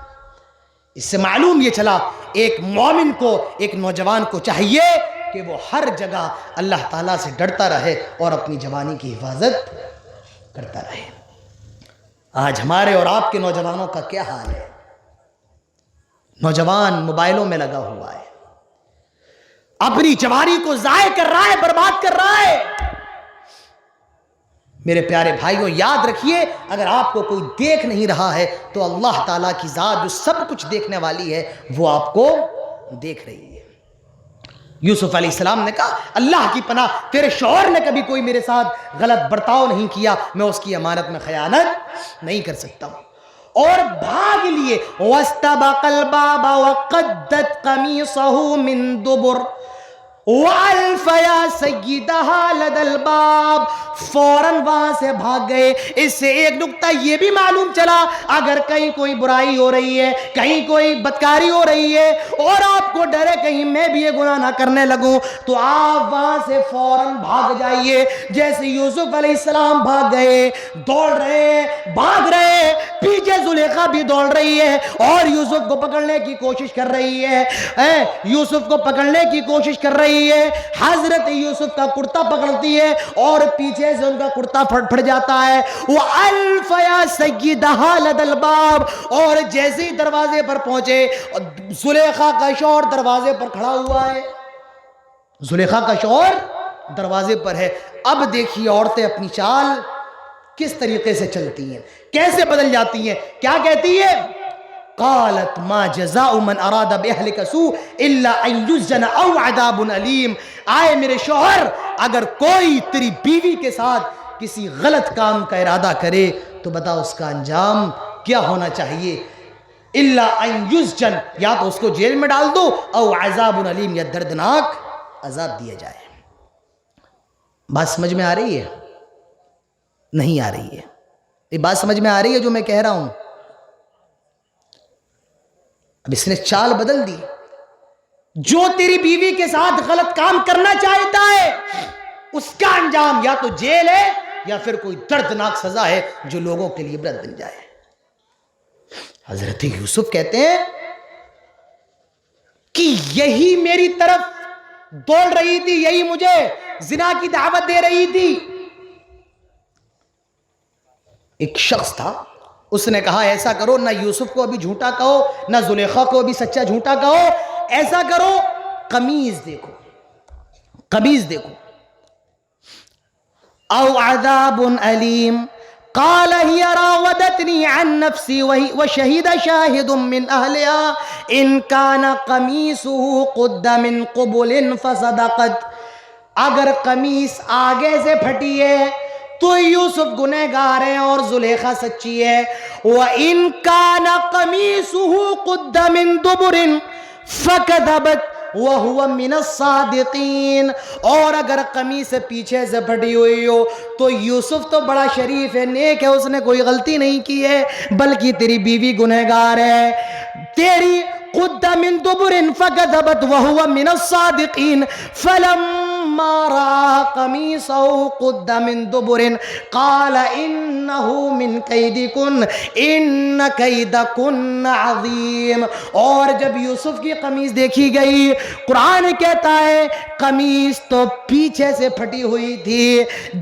اس سے معلوم یہ چلا ایک مومن کو، ایک نوجوان کو چاہیے کہ وہ ہر جگہ اللہ تعالیٰ سے ڈرتا رہے اور اپنی جوانی کی حفاظت کرتا رہے۔ آج ہمارے اور آپ کے نوجوانوں کا کیا حال ہے؟ نوجوان موبائلوں میں لگا ہوا ہے، اپنی جوانی کو ضائع کر رہا ہے، برباد کر رہا ہے۔ میرے پیارے بھائیوں یاد رکھیے، اگر آپ کو کوئی دیکھ نہیں رہا ہے تو اللہ تعالیٰ کی ذات جو سب کچھ دیکھنے والی ہے وہ آپ کو دیکھ رہی ہے۔ یوسف علیہ السلام نے کہا اللہ کی پناہ، تیرے شوہر نے کبھی کوئی میرے ساتھ غلط برتاؤ نہیں کیا، میں اس کی امانت میں خیانت نہیں کر سکتا ہوں، اور بھاگ لیے۔ وَاسْتَبَقَ الْبَابَ وَقَدَّتْ قَمِيصَهُ مِن دُبُرٍ وَأَلْفَ يَا سَيِّدَهَا لَدَى الْبَابِ، فوراً وہاں سے بھاگ گئے۔ اس سے ایک نکتہ یہ بھی معلوم چلا، اگر کہیں کوئی برائی ہو رہی ہے، کہیں کوئی بدکاری ہو رہی ہے اور آپ کو ڈرے کہیں میں بھی یہ گناہ نہ کرنے لگوں، تو آپ وہاں سے فوراً بھاگ جائیے۔ جیسے یوسف علیہ السلام بھاگ گئے، دوڑ رہے، بھاگ رہے، پیچھے زلیخا بھی دوڑ رہی ہے اور یوسف کو پکڑنے کی کوشش کر رہی ہے، یوسف کو پکڑنے کی کوشش کر رہی ہے۔ حضرت یوسف کا کرتا پکڑتی ہے اور پیچھے سے ان کا کرتا پھٹ جاتا ہے۔ وَأَلْفَ يَا سَيِّدَهَا لَدَى الْبَابِ، اور جیسے ہی دروازے پر پہنچے، زلیخا کا شوہر دروازے پر کھڑا ہوا ہے، زلیخا کا شوہر دروازے پر ہے۔ اب دیکھیے عورتیں اپنی چال کس طریقے سے چلتی ہیں، کیسے بدل جاتی ہیں۔ کیا کہتی ہے؟ قالت ما جزاء من اراد باهلك سوء الا ان يسجن او عذاب الیم، آئے میرے شوہر، اگر کوئی تیری بیوی کے ساتھ کسی غلط کام کا ارادہ کرے تو بتا اس کا انجام کیا ہونا چاہیے۔ الا ان يسجن، یا تو اس کو جیل میں ڈال دو، او عذاب الیم، یا دردناک عذاب دیا جائے۔ بات سمجھ میں آ رہی ہے؟ نہیں آ رہی ہے؟ یہ بات سمجھ میں آ رہی ہے جو میں کہہ رہا ہوں؟ اب اس نے چال بدل دی۔ جو تیری بیوی کے ساتھ غلط کام کرنا چاہتا ہے اس کا انجام یا تو جیل ہے یا پھر کوئی دردناک سزا ہے جو لوگوں کے لیے عبرت بن جائے۔ حضرت یوسف کہتے ہیں کہ یہی میری طرف دوڑ رہی تھی، یہی مجھے زنا کی دعوت دے رہی تھی۔ ایک شخص تھا، اس نے کہا ایسا کرو، نہ یوسف کو ابھی جھوٹا کہو، نہ زلیخا کو ابھی سچا جھوٹا کہو، ایسا کرو قمیض دیکھو، قمیض دیکھو۔ او عذاب علیم قال ہی راودتنی عن نفسی وشہد شاہد من اہلها ان کان قمیصه قد من قبل فصدقت، اگر قمیص آگے سے پھٹی ہے تو یوسف گنہگار ہے اور زلیخا سچی ہے۔ وَإِن كَانَ قَمِيصُهُ قُدَّ مِن دُبُرٍ فَكَذَبَتْ وَهُوَ مِنَ الصَّادِقِينَ، اور اگر قمیص پیچھے سے پھٹی ہوئی ہو تو یوسف تو بڑا شریف ہے، نیک ہے، اس نے کوئی غلطی نہیں کی ہے، بلکہ تیری بیوی گنہگار ہے۔ تیری قُدَّ مِن دُبُرٍ فَكَذَبَتْ وَهُوَ مِنَ الصَّادِقِينَ فَلَمَّا رَأَىٰ قَمِيصَهُ قُدَّ مِن دُبُرٍ قَالَ إِنَّهُ مِن كَيْدِكُنَّ إِنَّ كَيْدَكُنَّ عَظِيمٌ، اور جب یوسف کی قمیص دیکھی گئی، قرآن کہتا ہے قمیص تو پیچھے سے پھٹی ہوئی تھی،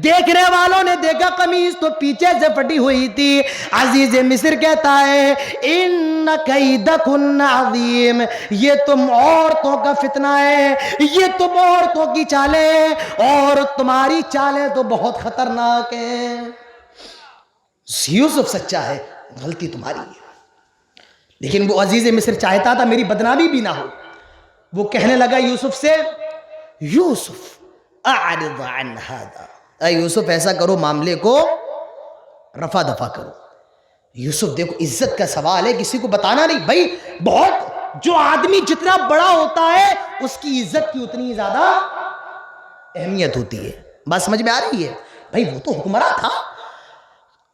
دیکھنے والوں نے دیکھا قمیص تو پیچھے سے پھٹی ہوئی تھی۔ عزیز مصر کہتا ہے إِنَّ كَيْدَكُنَّ عَظِيمٌ، یہ تم عورتوں کا فتنہ ہے، یہ تم عورتوں کی چالیں ہیں، اور تمہاری چالیں تو بہت خطرناک ہیں۔ یوسف سچا ہے، غلطی تمہاری ہے۔ لیکن وہ عزیز مصر چاہتا تھا میری بدنامی بھی نہ ہو، وہ کہنے لگا یوسف سے یوسف اعرض عن هذا، اے یوسف ایسا کرو معاملے کو رفع دفع کرو۔ یوسف دیکھو عزت کا سوال ہے، کسی کو بتانا نہیں بھائی، بہت جو آدمی جتنا بڑا ہوتا ہے اس کی عزت کی اتنی زیادہ اہمیت ہوتی ہے۔ بات سمجھ میں آ رہی ہے؟ بھائی وہ تو حکمراں تھا،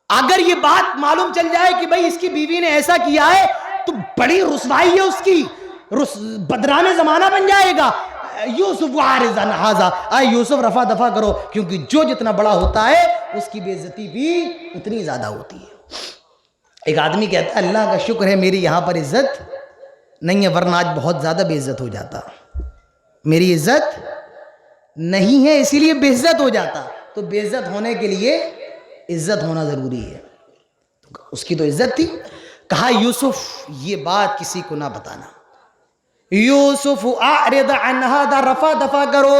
اگر یہ بات معلوم چل جائے کہ بھئی اس کی بیوی نے ایسا کیا ہے تو بڑی رسوائی ہے اس کی، بدنام زمانہ بن جائے گا. یوسف عارض عن ھذا، اے یوسف رفع دفع کرو، کیونکہ جو جتنا بڑا ہوتا ہے اس کی بے عزتی بھی اتنی زیادہ ہوتی ہے. ایک آدمی کہتا ہے اللہ کا شکر ہے میری یہاں پر عزت نہیں ہے، ورنہ آج بہت زیادہ بے عزت ہو جاتا. میری عزت نہیں ہے اسی لیے بے عزت ہو جاتا. تو بے عزت ہونے کے لیے عزت ہونا ضروری ہے. اس کی تو عزت تھی. کہا یوسف یہ بات کسی کو نہ بتانا. یوسف اعرض عن ھذا، رفع دفع کرو،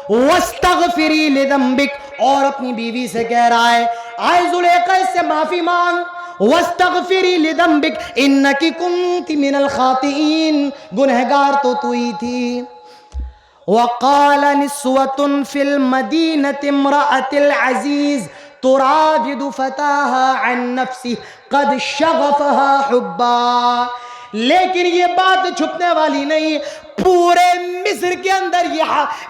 واستغفری لذنبک، اور اپنی بیوی سے کہہ رہا ہے آئے زلیخا اس سے معافی مانگ. واستغفری لذنبک انک کنت من الخاطئین، گنہگار تو ہی تھی. وقال نسوة في المدينة امرأة العزيز تراود فتاها عن نفسه قد شغفها حبا. لیکن یہ بات چھپنے والی نہیں، پورے مصر کے اندر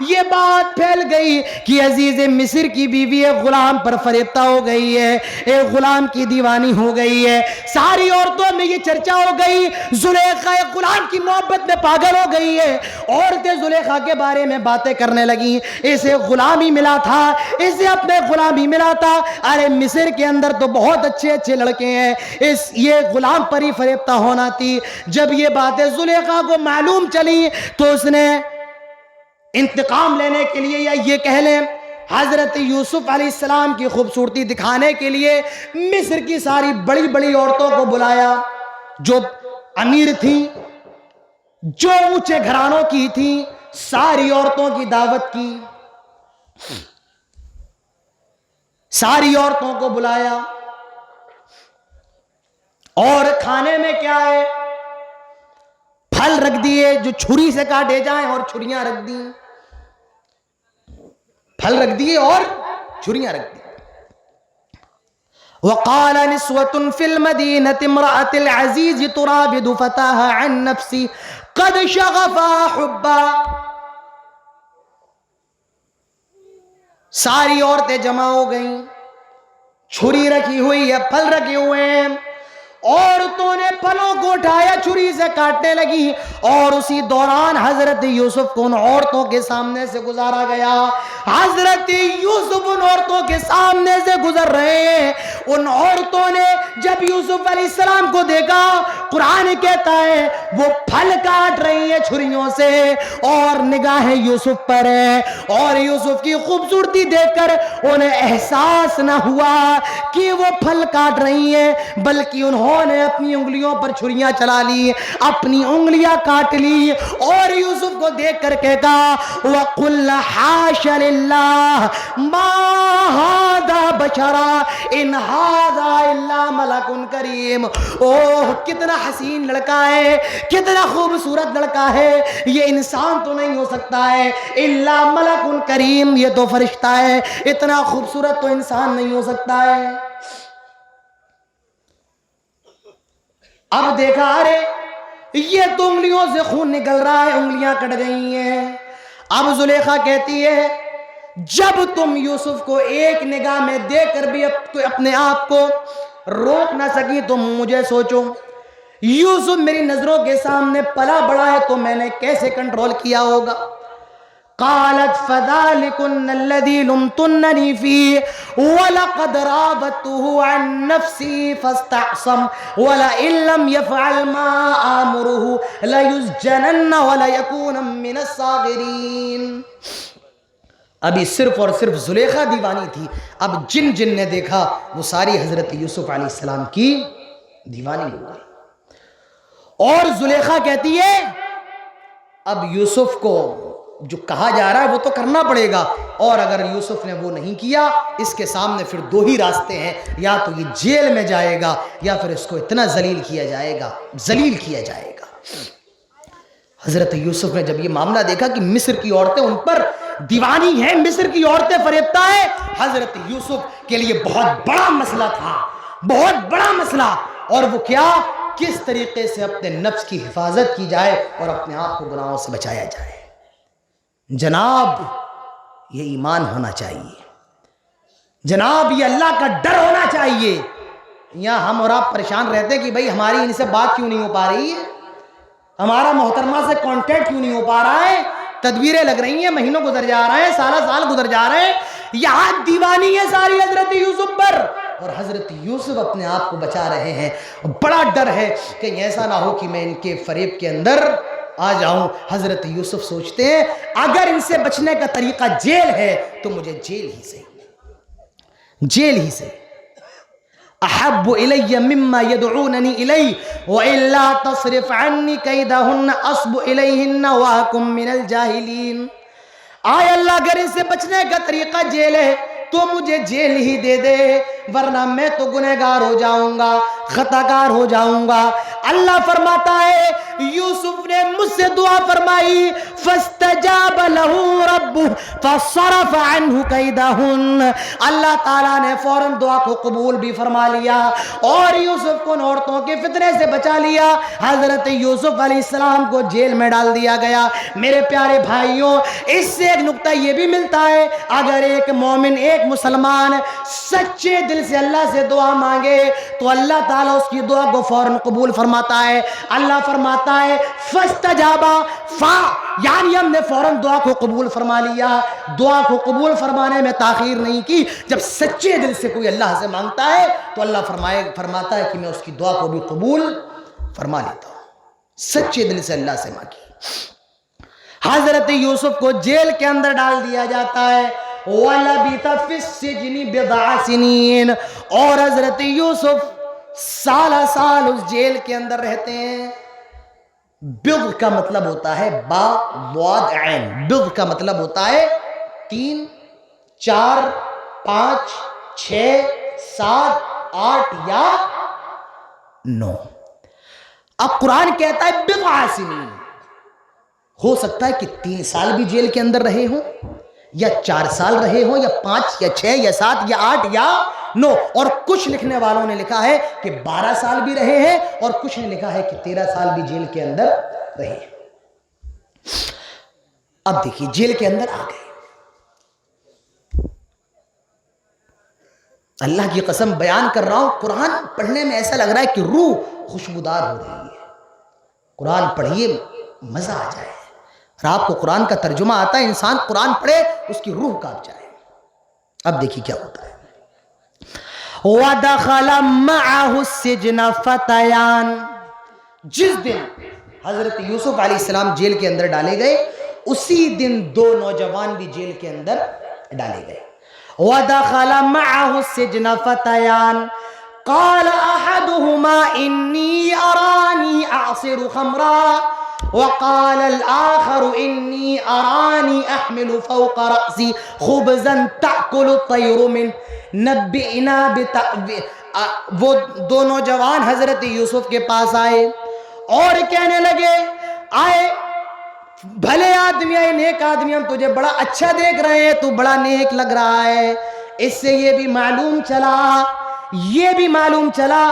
یہ بات پھیل گئی کہ عزیز مصر کی بیوی ایک غلام پر فریفتہ ہو گئی ہے، ایک غلام کی دیوانی ہو گئی ہے. ساری عورتوں میں یہ چرچا ہو گئی زلیخا ایک غلام کی محبت میں پاگل ہو گئی ہے. عورتیں زلیخا کے بارے میں باتیں کرنے لگیں، اسے غلامی ملا تھا، اسے اپنے غلامی ملا تھا. ارے مصر کے اندر تو بہت اچھے اچھے لڑکے ہیں، یہ غلام پر ہی فریفتہ ہونا تھی. جب یہ باتیں زلیخا کو معلوم چلی تو اس نے انتقام لینے کے لیے، یا یہ کہہ لیں حضرت یوسف علیہ السلام کی خوبصورتی دکھانے کے لیے، مصر کی ساری بڑی بڑی عورتوں کو بلایا جو امیر تھیں، جو اونچے گھرانوں کی تھیں. ساری عورتوں کی دعوت کی، ساری عورتوں کو بلایا. اور کھانے میں کیا ہے؟ پھل رکھ دیے جو چھری سے کاٹے جائیں اور چھریاں رکھ دی. پھل رکھ دیے اور چھریاں رکھ دی. وقال نسوة في المدينة امرأة العزيز تراود فتاها عن نفسه قد شغفها حبا. ساری عورتیں جمع ہو گئیں، چھری رکھی ہوئی ہے، پھل رکھے ہوئے ہیں. عورتوں نے پھلوں کو اٹھایا، چھری سے کاٹنے لگی، اور اسی دوران حضرت یوسف کو ان عورتوں کے سامنے سے گزارا گیا. حضرت یوسف ان عورتوں کے سامنے سے گزر رہے ہیں. ان عورتوں نے جب یوسف علیہ السلام کو دیکھا، قرآن کہتا ہے وہ پھل کاٹ رہی ہیں چھریوں سے، اور نگاہیں یوسف پر ہے. اور یوسف کی خوبصورتی دیکھ کر انہیں احساس نہ ہوا کہ وہ پھل کاٹ رہی ہیں، بلکہ انہوں نے اپنی انگلیوں پر چھریاں چلا لی، اپنی انگلیاں کاٹ لی. اور یوسف کو دیکھ کر کہتا وَقُلْ حَاشَ لِلَّهِ مَا هَذَا بَشَرًا إِنْ هَذَا إِلَّا مَلَكٌ كَرِيمٌ. اوہ کتنا حسین لڑکا ہے، کتنا خوبصورت لڑکا ہے، یہ انسان تو نہیں ہو سکتا ہے. إِلَّا مَلَكٌ كَرِيمٌ، یہ تو فرشتہ ہے، اتنا خوبصورت تو انسان نہیں ہو سکتا ہے. اب دیکھا ارے یہ تو انگلیوں سے خون نکل رہا ہے، انگلیاں کٹ گئی ہیں. اب زلیخا کہتی ہے جب تم یوسف کو ایک نگاہ میں دیکھ کر بھی اپنے آپ کو روک نہ سکی تو مجھے سوچو، یوسف میری نظروں کے سامنے پلا بڑا ہے تو میں نے کیسے کنٹرول کیا ہوگا. قالت فذلكن الذي لمتنني فيه ولقد راودته عن نفسي فاستعصم ولئن لم يفعل ما آمره ليسجنن وليكون من الصاغرين. ابھی صرف اور صرف زلیخا دیوانی تھی، اب جن جن نے دیکھا وہ ساری حضرت یوسف علیہ السلام کی دیوانی ہو گئی. اور زلیخا کہتی ہے اب یوسف کو جو کہا جا رہا ہے وہ تو کرنا پڑے گا، اور اگر یوسف نے وہ نہیں کیا اس کے سامنے پھر دو ہی راستے ہیں، یا تو یہ جیل میں جائے گا یا پھر اس کو اتنا ذلیل کیا جائے گا. حضرت یوسف نے جب یہ معاملہ دیکھا کہ مصر کی عورتیں ان پر دیوانی ہیں، مصر کی عورتیں فریفتہ ہیں، حضرت یوسف کے لیے بہت بڑا مسئلہ تھا، بہت بڑا مسئلہ. اور وہ کیا، کس طریقے سے اپنے نفس کی حفاظت کی جائے اور اپنے آپ کو گناہوں سے بچایا جائے. جناب یہ ایمان ہونا چاہیے، جناب یہ اللہ کا ڈر ہونا چاہیے. یہاں ہم اور آپ پریشان رہتے ہیں کہ بھئی ہماری ان سے بات کیوں نہیں ہو پا رہی ہے، ہمارا محترمہ سے کانٹیکٹ کیوں نہیں ہو پا رہا ہے، تدبیریں لگ رہی ہیں، مہینوں گزر جا رہے ہیں، سال گزر جا رہے ہیں، یہاں دیوانی ہے ساری حضرت یوسف پر، اور حضرت یوسف اپنے آپ کو بچا رہے ہیں۔ بڑا ڈر ہے کہ ایسا نہ ہو کہ میں ان کے فریب کے اندر آ جاؤں۔ حضرت یوسف سوچتے ہیں اگر ان سے بچنے کا طریقہ جیل ہے تو مجھے جیل ہی سے احب الی مما یدعوننی الی والا تصرف عنی کیدہن اصب الیہن واکم من الجاہلین۔ آئے اللہ اگر ان سے بچنے کا طریقہ جیل ہے تو مجھے جیل ہی دے دے، ورنہ میں تو گنہگار ہو جاؤں گا، خطاکار ہو جاؤں گا۔ اللہ فرماتا ہے یوسف نے مجھ سے دعا فرمائی فاستجاب له ربه فصرف عنه کیدہن، اللہ تعالیٰ نے فوراً دعا کو قبول بھی فرما لیا اور یوسف کو عورتوں کے فتنے سے بچا لیا۔ حضرت یوسف علیہ السلام کو جیل میں ڈال دیا گیا۔ میرے پیارے بھائیوں، اس سے ایک نقطہ یہ بھی ملتا ہے اگر ایک مومن، ایک مسلمان سچے دل سے اللہ سے دعا مانگے تو اللہ تعالیٰ اس کی دعا کو فوراً قبول فرماتا ہے۔ اللہ فرماتا ہے فاستجابا، یعنی ہم نے فوراً دعا کو قبول فرما لیا۔ دعا کو قبول فرمانے میں تاخیر نہیں کی۔ جب سچے دل سے کوئی اللہ سے مانگتا ہے تو اللہ فرماتا ہے کہ میں اس کی دعا کو بھی قبول فرما لیتا ہوں۔ سچے دل سے اللہ سے مانگی۔ حضرت یوسف کو جیل کے اندر ڈال دیا جاتا ہے۔ وَلَبِثَ فِي السِّجْنِ بِضْعَ سِنِينَ، اور حضرت یوسف سال اس جیل کے اندر رہتے ہیں۔ بضع کا مطلب ہوتا ہے با ضاد عین، بضع کا مطلب ہوتا ہے 3 4 5 6 7 8 یا 9۔ اب قرآن کہتا ہے بضع سنین، ہو سکتا ہے کہ 3 سال بھی جیل کے اندر رہے ہوں، یا 4 سال رہے ہوں، یا 5 یا 6 یا 7 یا 8 یا 9، اور کچھ لکھنے والوں نے لکھا ہے کہ 12 سال بھی رہے ہیں، اور کچھ نے لکھا ہے کہ 13 سال بھی جیل کے اندر رہے ہیں۔ اب دیکھیے جیل کے اندر آ گئے، اللہ کی قسم بیان کر رہا ہوں، قرآن پڑھنے میں ایسا لگ رہا ہے کہ روح خوشبودار ہو رہی ہے۔ قرآن پڑھیے مزہ آ جائے، اور آپ کو قرآن کا ترجمہ آتا ہے، انسان قرآن پڑھے اس کی روح کانپ جائے۔ اب دیکھیے کیا ہوتا ہے۔ وَدَخَلَ مَعَهُ السِّجْنَ فَتَيَانِ، جس دن حضرت یوسف علیہ السلام جیل کے اندر ڈالے گئے اسی دن 2 نوجوان بھی جیل کے اندر ڈالے گئے۔ وَدَخَلَ مَعَهُ السِّجْنَ فَتَيَانِ قَالَ أَحَدُهُمَا إِنِّي أَرَانِي أَعْصِرُ خَمْرًا وقال الآخر إني أراني أحمل فوق رأسي خبزا تأكل الطير منه نبئنا بتأويله۔ وہ 2 نوجوان حضرت یوسف کے پاس آئے اور کہنے لگے، آئے بھلے آدمی، آئے نیک آدمی، ہم تجھے بڑا اچھا دیکھ رہے ہیں، تو بڑا نیک لگ رہا ہے۔ اس سے یہ بھی معلوم چلا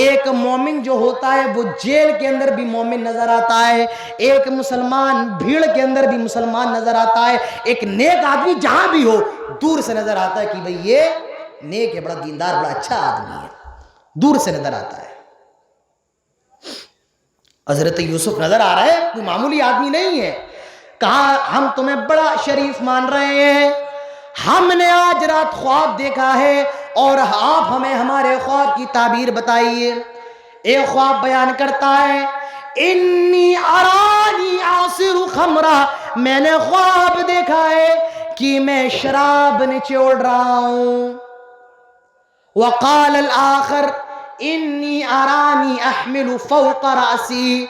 ایک مومن جو ہوتا ہے وہ جیل کے اندر بھی مومن نظر آتا ہے، ایک مسلمان بھیڑ کے اندر بھی مسلمان نظر آتا ہے، ایک نیک آدمی جہاں بھی ہو دور سے نظر آتا ہے کہ بھئی یہ نیک ہے، بڑا دیندار، بڑا اچھا آدمی ہے، دور سے نظر آتا ہے۔ حضرت یوسف نظر آ رہا ہے، کوئی معمولی آدمی نہیں ہے۔ کہا ہم تمہیں بڑا شریف مان رہے ہیں، ہم نے آج رات خواب دیکھا ہے اور آپ ہمیں ہمارے خواب کی تعبیر بتائیے۔ ایک خواب بیان کرتا ہے، انی ارانی عاصر خمرہ، میں نے خواب دیکھا ہے کہ میں شراب نچوڑ رہا ہوں۔ وقال الآخر انی ارانی احمل فوق رأسی،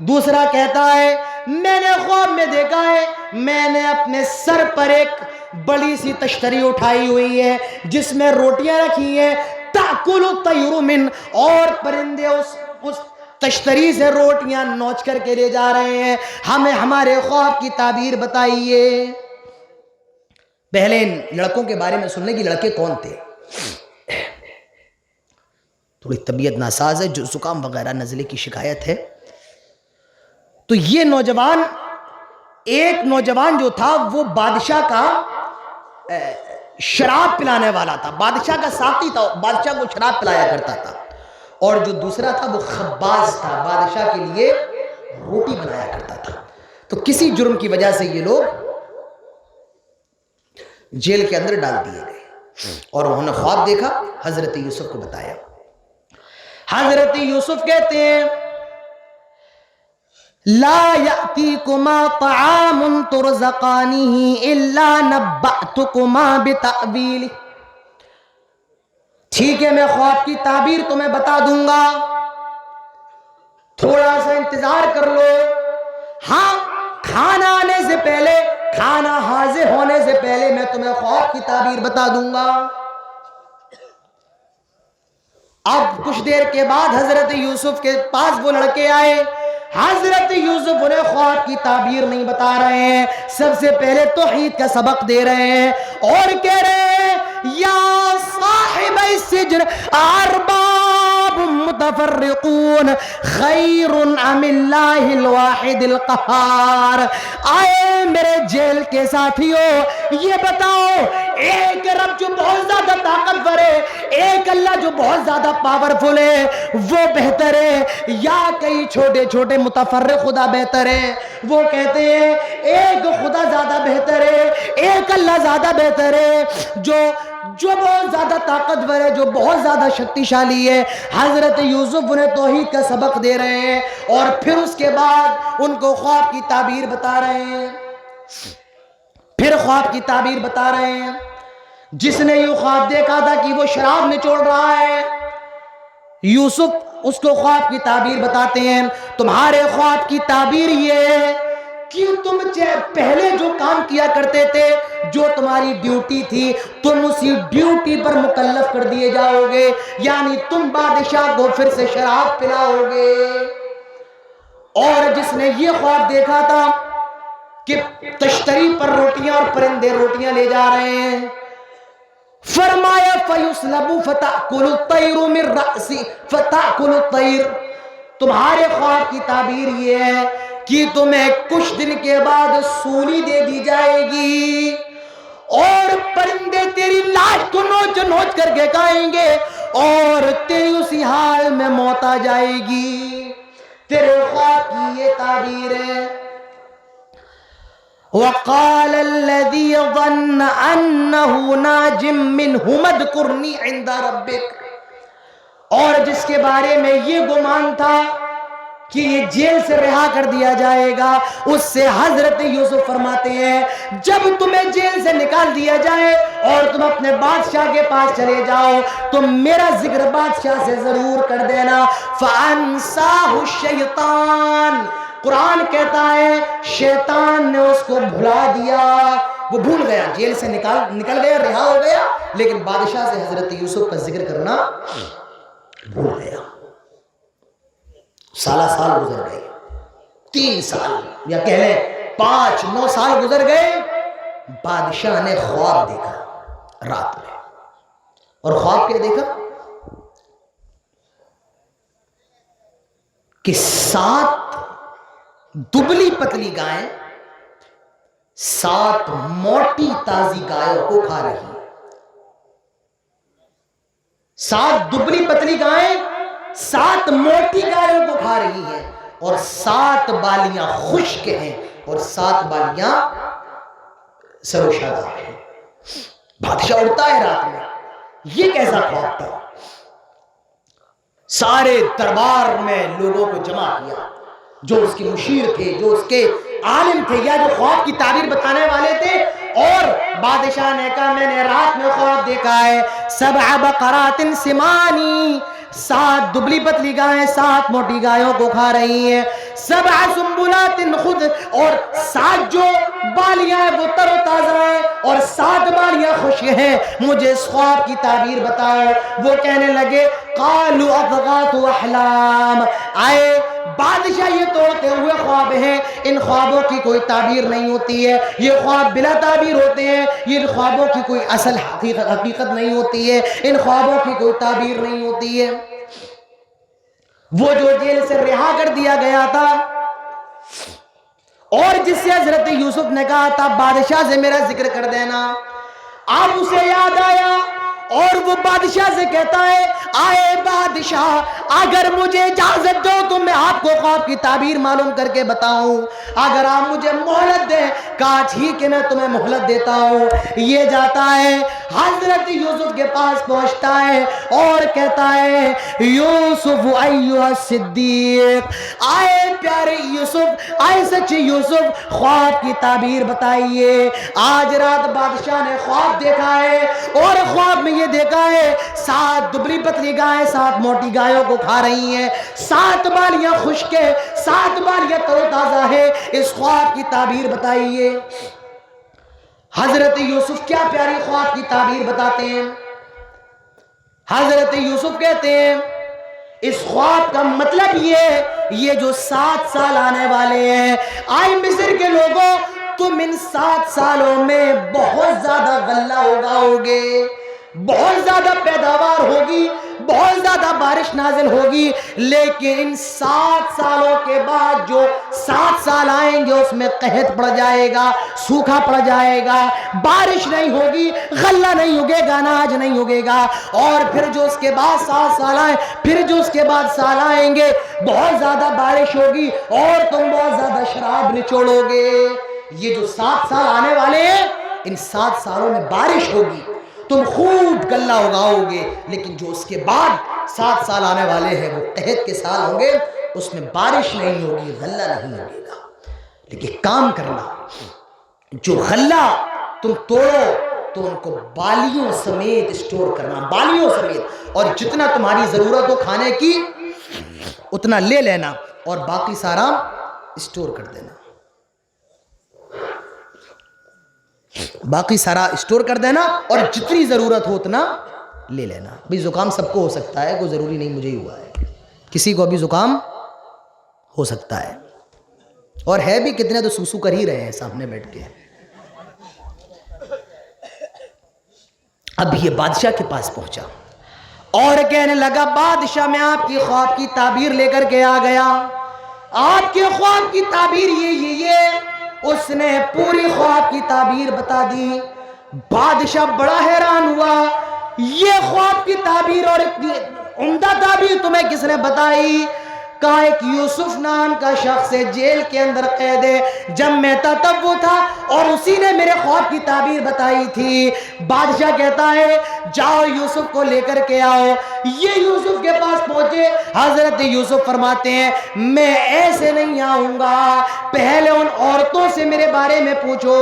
دوسرا کہتا ہے میں نے خواب میں دیکھا ہے میں نے اپنے سر پر ایک بڑی سی تشتری اٹھائی ہوئی ہے جس میں روٹیاں رکھی ہیں، تأکل الطیر من، اور پرندے اس تشتری سے روٹیاں نوچ کر کے لے جا رہے ہیں، ہمیں ہمارے خواب کی تعبیر بتائیے۔ پہلے ان لڑکوں کے بارے میں سننے کی، لڑکے کون تھے؟ تھوڑی طبیعت ناساز ہے، جو زکام وغیرہ نزلے کی شکایت ہے۔ تو یہ نوجوان، ایک نوجوان جو تھا وہ بادشاہ کا شراب پلانے والا تھا، بادشاہ کا ساقی تھا، بادشاہ کو شراب پلایا کرتا تھا۔ اور جو دوسرا تھا وہ خباز تھا، بادشاہ کے لیے روٹی بنایا کرتا تھا۔ تو کسی جرم کی وجہ سے یہ لوگ جیل کے اندر ڈال دیے گئے، اور انہوں نے خواب دیکھا، حضرت یوسف کو بتایا۔ حضرت یوسف کہتے ہیں لا یأتیکما طعام ترزقانہ الا نبأتکما بتأویلہ، ٹھیک ہے میں خواب کی تعبیر تمہیں بتا دوں گا، تھوڑا سا انتظار کر لو، ہاں کھانا آنے سے پہلے، کھانا حاضر ہونے سے پہلے میں تمہیں خواب کی تعبیر بتا دوں گا۔ اب کچھ دیر کے بعد حضرت یوسف کے پاس وہ لڑکے آئے، حضرت یوسف انہیں خواب کی تعبیر نہیں بتا رہے ہیں، سب سے پہلے توحید کا سبق دے رہے ہیں اور کہہ رہے ہیں یا صاحب السجن ارباب متفرقون خیر ام اللہ الواحد القہار، آئے میرے جیل کے ساتھیوں یہ بتاؤ ایک رب جو بہت زیادہ طاقتور ہے، ایک اللہ جو بہت زیادہ پاورفل ہے وہ بہتر ہے، یا کئی چھوٹے چھوٹے متفرق خدا بہتر ہے؟ وہ کہتے ہیں ایک خدا زیادہ بہتر ہے، ایک اللہ زیادہ بہتر ہے جو بہت زیادہ طاقتور ہے، جو بہت زیادہ شکتیشالی ہے۔ حضرت یوسف انہیں توحید کا سبق دے رہے ہیں اور پھر اس کے بعد ان کو خواب کی تعبیر بتا رہے ہیں، پھر خواب کی تعبیر بتا رہے ہیں۔ جس نے یہ خواب دیکھا تھا کہ وہ شراب نچوڑ رہا ہے، یوسف اس کو خواب کی تعبیر بتاتے ہیں، تمہارے خواب کی تعبیر یہ ہے کہ تم پہلے جو کام کیا کرتے تھے، جو تمہاری ڈیوٹی تھی، تم اسی ڈیوٹی پر مکلف کر دیے جاؤ گے، یعنی تم بادشاہ کو پھر سے شراب پلاؤ گے۔ اور جس نے یہ خواب دیکھا تھا کہ تشتری پر روٹیاں اور پرندے روٹیاں لے جا رہے ہیں، فرمایا فَيُسْلَبُ فَتَأْكُلُ الطَّيْرُ مِنْ رَأْسِ فَتَأْكُلُ الطَّيْرُ، تمہارے خواب کی تعبیر یہ ہے کہ تمہیں کچھ دن کے بعد سولی دے دی جائے گی اور پرندے تیری لاش کو نوچ نوچ کر کے کھائیں گے اور تیری اسی حال میں موت آ جائے گی۔ تیرے خواب کی یہ تعبیر ہے۔ وقال الذي ظن انه ناج منه اذكرني عند ربك، اور جس کے بارے میں یہ گمان تھا کہ یہ جیل سے رہا کر دیا جائے گا، اس سے حضرت یوسف فرماتے ہیں جب تمہیں جیل سے نکال دیا جائے اور تم اپنے بادشاہ کے پاس چلے جاؤ تو میرا ذکر بادشاہ سے ضرور کر دینا۔ فَأَنْسَاهُ الشَّيْطَانُ، قرآن کہتا ہے شیطان نے اس کو بھلا دیا، وہ بھول گیا، جیل سے نکل گیا، رہا ہو گیا، لیکن بادشاہ سے حضرت یوسف کا ذکر کرنا بھول گیا۔ سالہ سال گزر گئے، 3 سال یا کہہ لیں 5-9 سال گزر گئے، بادشاہ نے خواب دیکھا رات میں، اور خواب کیا دیکھا کہ 7 دبلی پتلی گائیں 7 موٹی تازی گایوں کو کھا رہی ہیں۔ 7 دبلی پتلی گائیں 7 موٹی گایوں کو کھا رہی ہیں، اور 7 بالیاں خشک ہیں اور 7 بالیاں سروشادہ ہیں۔ بادشاہ اڑتا ہے رات میں، یہ کیسا خواب تھا؟ سارے دربار میں لوگوں کو جمع کیا، جو اس کے مشیر تھے، جو اس کے عالم تھے، یا جو خواب کی تعبیر بتانے والے تھے، اور بادشاہ نے کہا میں نے رات میں خواب دیکھا ہے 7 بقرات سمان، 7 دبلی پتلی گائیں 7 موٹی گایوں کو کھا رہی ہیں، 7 سنبلات خود، اور 7 جو بالیاں ہیں وہ تر و تازہ ہیں اور 7 بالیاں خشک ہیں، مجھے اس خواب کی تعبیر بتاؤ۔ وہ کہنے لگے قالوا اضغاث احلام، آئے بادشاہ یہ توڑتے ہوئے خواب ہیں، ان خوابوں کی کوئی تعبیر نہیں ہوتی ہے، یہ خواب بلا تعبیر ہوتے ہیں، یہ خوابوں کی کوئی اصل حقیقت نہیں ہوتی ہے، ان خوابوں کی کوئی تعبیر نہیں ہوتی ہے۔ وہ جو جیل سے رہا کر دیا گیا تھا اور جس سے حضرت یوسف نے کہا تھا بادشاہ سے میرا ذکر کر دینا، اب اسے یاد آیا اور وہ بادشاہ سے کہتا ہے آئے بادشاہ اگر مجھے اجازت دو تو میں آپ کو خواب کی تعبیر معلوم کر کے بتاؤں، اگر آپ مجھے مہلت دیں کہا ٹھیک ہے میں تمہیں مہلت دیتا ہوں۔ یہ جاتا ہے حضرت یوسف کے پاس پہنچتا ہے اور کہتا ہے یوسف ایھا الصدیق، آئے پیارے یوسف، آئے سچے یوسف، خواب کی تعبیر بتائیے۔ آج رات بادشاہ نے خواب دیکھا ہے اور خواب میں یہ دیکھا ہے 7 دبلی پتلی گائیں 7 موٹی گایوں کو کھا رہی ہیں، 7 بالیاں خشک ہے 7 بالیاں تر و تازہ ہے، اس خواب کی تعبیر بتائیے۔ حضرت یوسف کیا پیاری خواب کی تعبیر بتاتے ہیں۔ حضرت یوسف کہتے ہیں اس خواب کا مطلب یہ جو 7 سال آنے والے ہیں، آئے مصر کے لوگوں تم ان 7 سالوں میں بہت زیادہ غلہ اگاؤ گے، بہت زیادہ پیداوار ہوگی، بہت زیادہ بارش نازل ہوگی، لیکن ان 7 سالوں کے بعد جو 7 سال آئیں گے اس میں قحط پڑ جائے گا، سوکھا پڑ جائے گا، بارش نہیں ہوگی، غلہ نہیں اگے گا، اناج نہیں اگے گا، اور پھر جو اس کے بعد 7 سال آئیں، پھر جو اس کے بعد سال آئیں گے بہت زیادہ بارش ہوگی اور تم بہت زیادہ شراب نچوڑو گے۔ یہ جو 7 سال آنے والے ہیں ان 7 سالوں میں بارش ہوگی، تم خوب غلہ اگاؤ گے، لیکن جو اس کے بعد 7 سال آنے والے ہیں وہ قحط کے سال ہوں گے، اس میں بارش نہیں ہوگی، غلہ نہیں ہوگے گا۔ لیکن کام کرنا، جو غلہ تم توڑو تو ان کو بالیوں سمیت اسٹور کرنا، بالیوں سمیت، اور جتنا تمہاری ضرورت ہو کھانے کی اتنا لے لینا اور باقی سارا اسٹور کر دینا، باقی سارا اسٹور کر دینا اور جتنی ضرورت ہو اتنا لے لینا۔ بھی زکام سب کو ہو سکتا ہے، کوئی ضروری نہیں مجھے ہی ہوا ہے، کسی کو بھی زکام ہو سکتا ہے، اور ہے بھی کتنے تو سوسو کر ہی رہے ہیں سامنے بیٹھ کے۔ اب یہ بادشاہ کے پاس پہنچا اور کہنے لگا بادشاہ میں آپ کی خواب کی تعبیر لے کر کے آ گیا، آپ کے خواب کی تعبیر یہ اس نے پوری خواب کی تعبیر بتا دی۔ بادشاہ بڑا حیران ہوا، یہ خواب کی تعبیر اور اتنی عمدہ تعبیر تمہیں کس نے بتائی؟ کہا ایک یوسف نام کا شخص جیل کے اندر قید ہے، جب میں تھا تب وہ تھا اور اسی نے میرے خواب کی تعبیر بتائی تھی۔ بادشاہ کہتا ہے جاؤ یوسف کو لے کر کے آؤ۔ یہ یوسف کے پاس پہنچے، حضرت یوسف فرماتے ہیں میں ایسے نہیں آؤں گا، پہلے ان عورتوں سے میرے بارے میں پوچھو،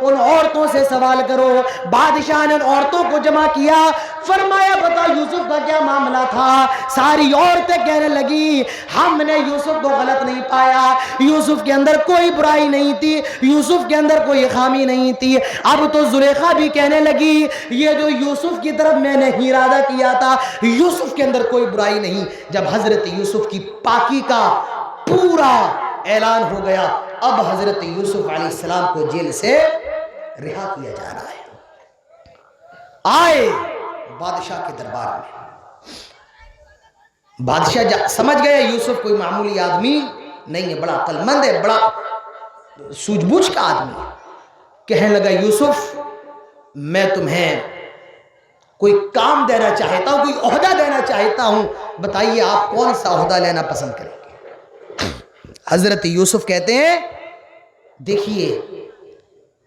ان عورتوں سے سوال کرو۔ بادشاہ نے ان عورتوں کو جمع کیا، فرمایا بتا یوسف کا کیا معاملہ تھا؟ ساری عورتیں کہنے لگی ہم نے یوسف کو غلط نہیں پایا، یوسف کے اندر کوئی برائی نہیں تھی، یوسف کے اندر کوئی خامی نہیں تھی۔ اب تو زلیخا بھی کہنے لگی یہ جو یوسف کی طرف میں نے ارادہ کیا تھا یوسف کے اندر کوئی برائی نہیں۔ جب حضرت یوسف کی پاکی کا پورا اعلان ہو گیا، اب حضرت یوسف علیہ السلام کو جیل سے رہا کیا جا رہا ہے۔ آئے بادشاہ کے دربار میں، بادشاہ سمجھ گیا یوسف کوئی معمولی آدمی نہیں ہے، بڑا عقل مند ہے، بڑا سوجھ بوجھ کا آدمی ہے۔ کہنے لگا یوسف میں تمہیں کوئی کام دینا چاہتا ہوں، کوئی عہدہ دینا چاہتا ہوں، بتائیے آپ کون سا عہدہ لینا پسند کریں گے؟ حضرت یوسف کہتے ہیں دیکھیے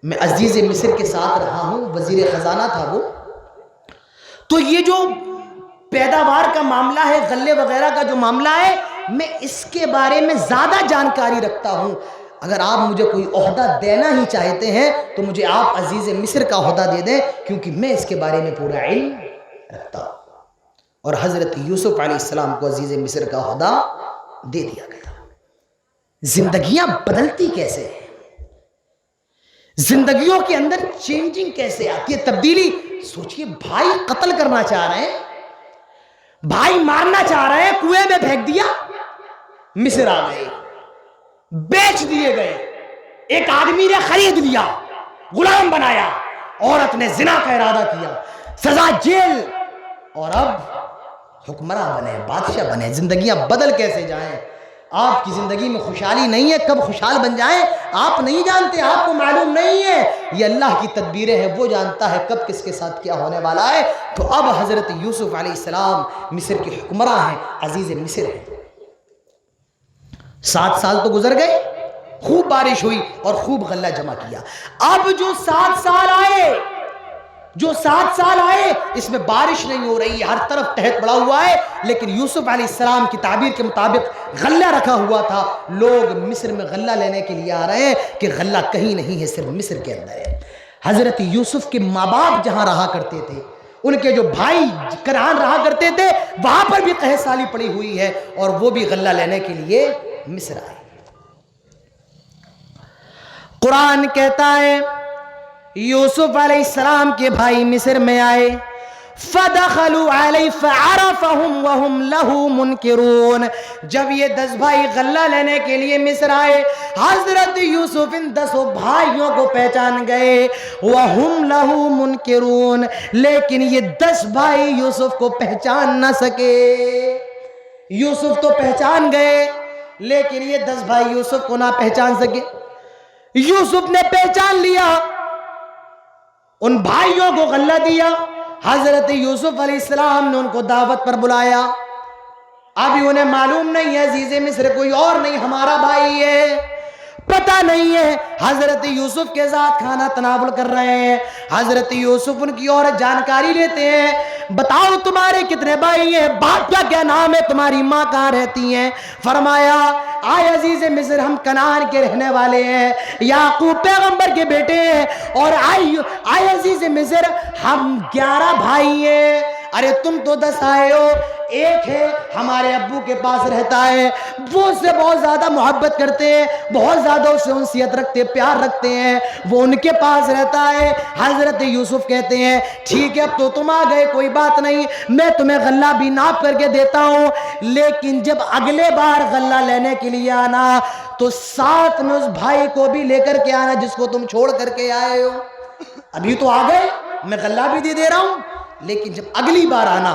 میں عزیز مصر کے ساتھ رہا ہوں، وزیر خزانہ تھا وہ، تو یہ جو پیداوار کا معاملہ ہے، غلے وغیرہ کا جو معاملہ ہے، میں اس کے بارے میں زیادہ جانکاری رکھتا ہوں۔ اگر آپ مجھے کوئی عہدہ دینا ہی چاہتے ہیں تو مجھے آپ عزیز مصر کا عہدہ دے دیں، کیونکہ میں اس کے بارے میں پورا علم رکھتا ہوں۔ اور حضرت یوسف علیہ السلام کو عزیز مصر کا عہدہ دے دیا گیا۔ زندگیاں بدلتی کیسے ہیں، زندگیوں کے اندر چینجنگ کیسے آتی ہے، تبدیلی۔ سوچئے بھائی قتل کرنا چاہ رہے ہیں، بھائی مارنا چاہ رہے ہیں، کنویں میں پھینک دیا، مصر آ گئے، بیچ دیے گئے، ایک آدمی نے خرید لیا، غلام بنایا، عورت نے زنا کا ارادہ کیا، سزا جیل، اور اب حکمراں بنے، بادشاہ بنے۔ زندگیاں بدل کیسے جائیں۔ آپ کی زندگی میں خوشحالی نہیں ہے، کب خوشحال بن جائیں آپ نہیں جانتے، آپ کو معلوم نہیں ہے، یہ اللہ کی تدبیریں ہیں، وہ جانتا ہے کب کس کے ساتھ کیا ہونے والا ہے۔ تو اب حضرت یوسف علیہ السلام مصر کے حکمراں ہیں، عزیز مصر ہیں۔ 7 سال تو گزر گئے، خوب بارش ہوئی اور خوب غلہ جمع کیا۔ اب جو 7 سال آئے اس میں بارش نہیں ہو رہی ہے، ہر طرف تحت پڑا ہوا ہے، لیکن یوسف علیہ السلام کی تعبیر کے مطابق غلہ رکھا ہوا تھا۔ لوگ مصر میں غلہ لینے کے لیے آ رہے ہیں کہ غلہ کہیں نہیں ہے، صرف مصر کے اندر ہے۔ حضرت یوسف کے ماں باپ جہاں رہا کرتے تھے، ان کے جو بھائی کنعان رہا کرتے تھے، وہاں پر بھی قحط سالی پڑی ہوئی ہے، اور وہ بھی غلہ لینے کے لیے مصر آئے۔ قرآن کہتا ہے یوسف علیہ السلام کے بھائی مصر میں آئے، فَدَخَلُوا عَلَيْهِ فَعَرَفَهُمْ وَهُمْ لَهُ مُنْكِرُونَ۔ جب یہ 10 بھائی غلہ لینے کے لیے مصر آئے، حضرت یوسف ان 10 بھائیوں کو پہچان گئے، وَهُمْ لَهُ مُنْكِرُونَ، لیکن یہ 10 بھائی یوسف کو پہچان نہ سکے۔ یوسف تو پہچان گئے، لیکن یہ 10 بھائی یوسف کو نہ پہچان سکے۔ یوسف نے پہچان لیا، ان بھائیوں کو غلہ دیا۔ حضرت یوسف علیہ السلام نے ان کو دعوت پر بلایا۔ ابھی انہیں معلوم نہیں ہے عزیز مصر کوئی اور نہیں ہمارا بھائی ہے، پتہ نہیں ہے۔ حضرت یوسف کے ساتھ کھانا تناول کر رہے ہیں۔ حضرت یوسف ان کی اور جانکاری لیتے ہیں، بتاؤ تمہارے کتنے بھائی ہیں، باپ کا کیا نام ہے، تمہاری ماں کہاں رہتی ہیں؟ فرمایا آئے عزیز مصر ہم کنعان کے رہنے والے ہیں، یعقوب پیغمبر کے بیٹے ہیں، اور آئے عزیز مصر ہم 11 بھائی ہیں۔ ارے تم تو 10 آئے ہو، ایک ہے ہمارے ابو کے پاس رہتا ہے، وہ اس سے بہت زیادہ محبت کرتے ہیں، بہت زیادہ اس سے انسیت رکھتے ہیں، پیار رکھتے ہیں، وہ ان کے پاس رہتا ہے۔ حضرت یوسف کہتے ہیں ٹھیک ہے اب تو تم آ گئے، کوئی بات نہیں، میں تمہیں غلہ بھی ناپ کر کے دیتا ہوں، لیکن جب اگلے بار غلہ لینے کے لیے آنا تو ساتھ میں اس بھائی کو بھی لے کر کے آنا جس کو تم چھوڑ کر کے آئے ہو۔ ابھی تو آ گئے، میں غلہ بھی دے رہا ہوں، لیکن جب اگلی بار آنا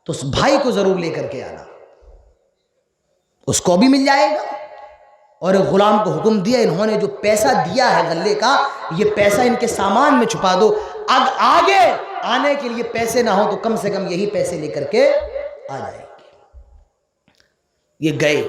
تو اس بھائی کو ضرور لے کر کے آنا، اس کو بھی مل جائے گا۔ اور غلام کو حکم دیا، انہوں نے جو پیسہ دیا ہے غلے کا، یہ پیسہ ان کے سامان میں چھپا دو، آگے آنے کے لیے پیسے نہ ہو تو کم سے کم یہی پیسے لے کر کے آ جائیں گے۔ یہ گئے،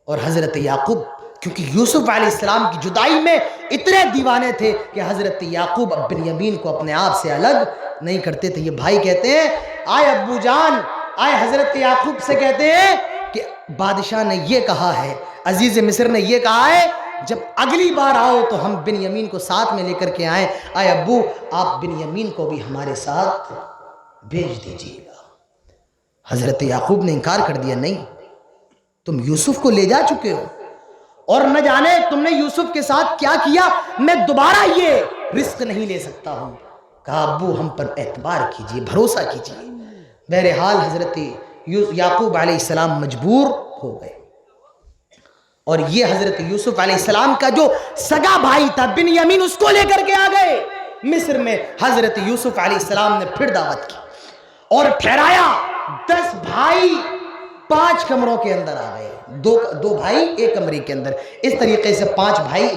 اور حضرت یعقوب کیونکہ یوسف علیہ السلام کی جدائی میں اتنے دیوانے تھے کہ حضرت یعقوب بنیامین کو اپنے آپ سے الگ نہیں کرتے تھے۔ یہ بھائی کہتے ہیں آئے ابو جان، آئے حضرت یعقوب سے کہتے ہیں کہ بادشاہ نے یہ کہا ہے، عزیز مصر نے یہ کہا ہے جب اگلی بار آؤ تو ہم بنیامین کو ساتھ میں لے کر کے آئیں۔ آئے ابو آپ بنیامین کو بھی ہمارے ساتھ بھیج دیجیے گا۔ حضرت یعقوب نے انکار کر دیا، نہیں، تم یوسف کو لے جا چکے ہو اور نہ جانے تم نے یوسف کے ساتھ کیا کیا، میں دوبارہ یہ رزق نہیں لے سکتا ہوں۔ کہا ابو ہم پر اعتبار کیجئے، بھروسہ کیجئے۔ بہرحال حضرت یعقوب علیہ السلام مجبور ہو گئے، اور یہ حضرت یوسف علیہ السلام کا جو سگا بھائی تھا بنیامین، اس کو لے کر کے آ گئے مصر میں۔ حضرت یوسف علیہ السلام نے پھر دعوت کی اور ٹھہرایا۔ 10 بھائی 5 کمروں کے اندر آ گئے، دو بھائی ایک کمرے کے اندر، اس طریقے سے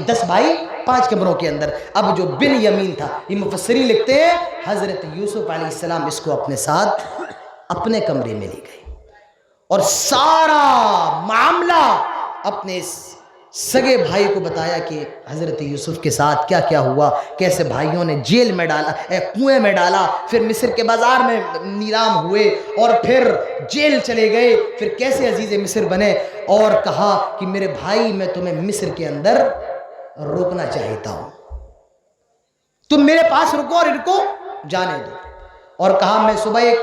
10 بھائی 5 کمروں کے اندر۔ اب جو بنیامین تھا، یہ مفسرین لکھتے ہیں حضرت یوسف علیہ السلام اس کو اپنے ساتھ اپنے کمرے میں لے گئے، اور سارا معاملہ اپنے سگے بھائی کو بتایا کہ حضرت یوسف کے ساتھ کیا کیا ہوا، کیسے بھائیوں نے جیل میں ڈالا، کنویں میں ڈالا، پھر مصر کے بازار میں نیلام ہوئے، اور پھر جیل چلے گئے، پھر کیسے عزیز مصر بنے، اور کہا کہ میرے بھائی میں تمہیں مصر کے اندر روکنا چاہتا ہوں، تم میرے پاس رکو اور ان کو جانے دو۔ اور کہا میں صبح ایک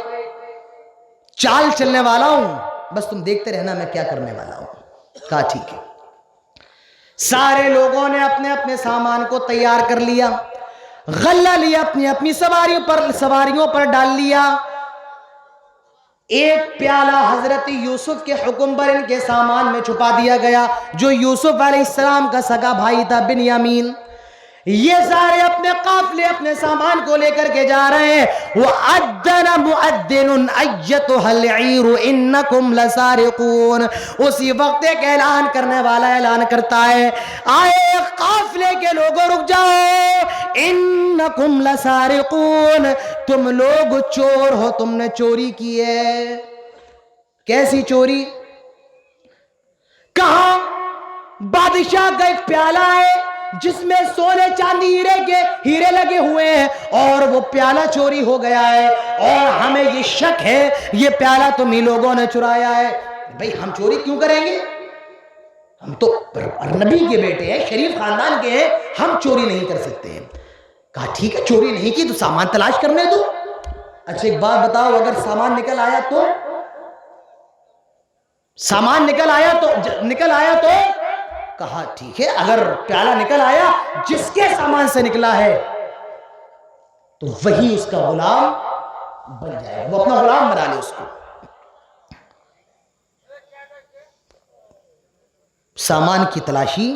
چال چلنے والا ہوں، بس تم دیکھتے رہنا میں کیا کرنے والا ہوں۔ کہا ٹھیک ہے۔ سارے لوگوں نے اپنے اپنے سامان کو تیار کر لیا، غلہ لیا، اپنی اپنی سواریوں پر ڈال لیا۔ ایک پیالہ حضرت یوسف کے حکم پر ان کے سامان میں چھپا دیا گیا، جو یوسف علیہ السلام کا سگا بھائی تھا بنیامین۔ یہ سارے اپنے قافلے اپنے سامان کو لے کر کے جا رہے ہیں. وَأَذَّنَ مُؤَذِّنٌ أَيَّتُهَا الْعِيرُ إِنَّكُمْ لَسَارِقُونَ. اسی وقت ایک اعلان کرنے والا اعلان کرتا ہے, آئے قافلے کے لوگوں رک جاؤ, إِنَّكُمْ لَسَارِقُونَ, تم لوگ چور ہو, تم نے چوری کی ہے. کیسی چوری؟ کہاں؟ بادشاہ کا ایک پیالہ ہے جس میں سونے چاندی ہیرے لگے ہوئے ہیں, اور وہ پیالہ چوری ہو گیا ہے, اور ہمیں یہ شک ہے یہ پیالہ تم ہی لوگوں نے چرایا ہے. بھئی ہم چوری کیوں کریں گے؟ ہم تو نبی کے بیٹے ہیں, شریف خاندان کے ہیں, ہم چوری نہیں کر سکتے ہیں. کہا ٹھیک ہے, چوری نہیں کی تو سامان تلاش کرنے دو. اچھا ایک بات بتاؤ, اگر سامان نکل آیا تو؟ سامان نکل آیا تو کہا ٹھیک ہے, اگر پیالہ نکل آیا جس کے سامان سے نکلا ہے تو وہی اس کا غلام بن جائے, وہ اپنا غلام بنا لے اس کو. سامان کی تلاشی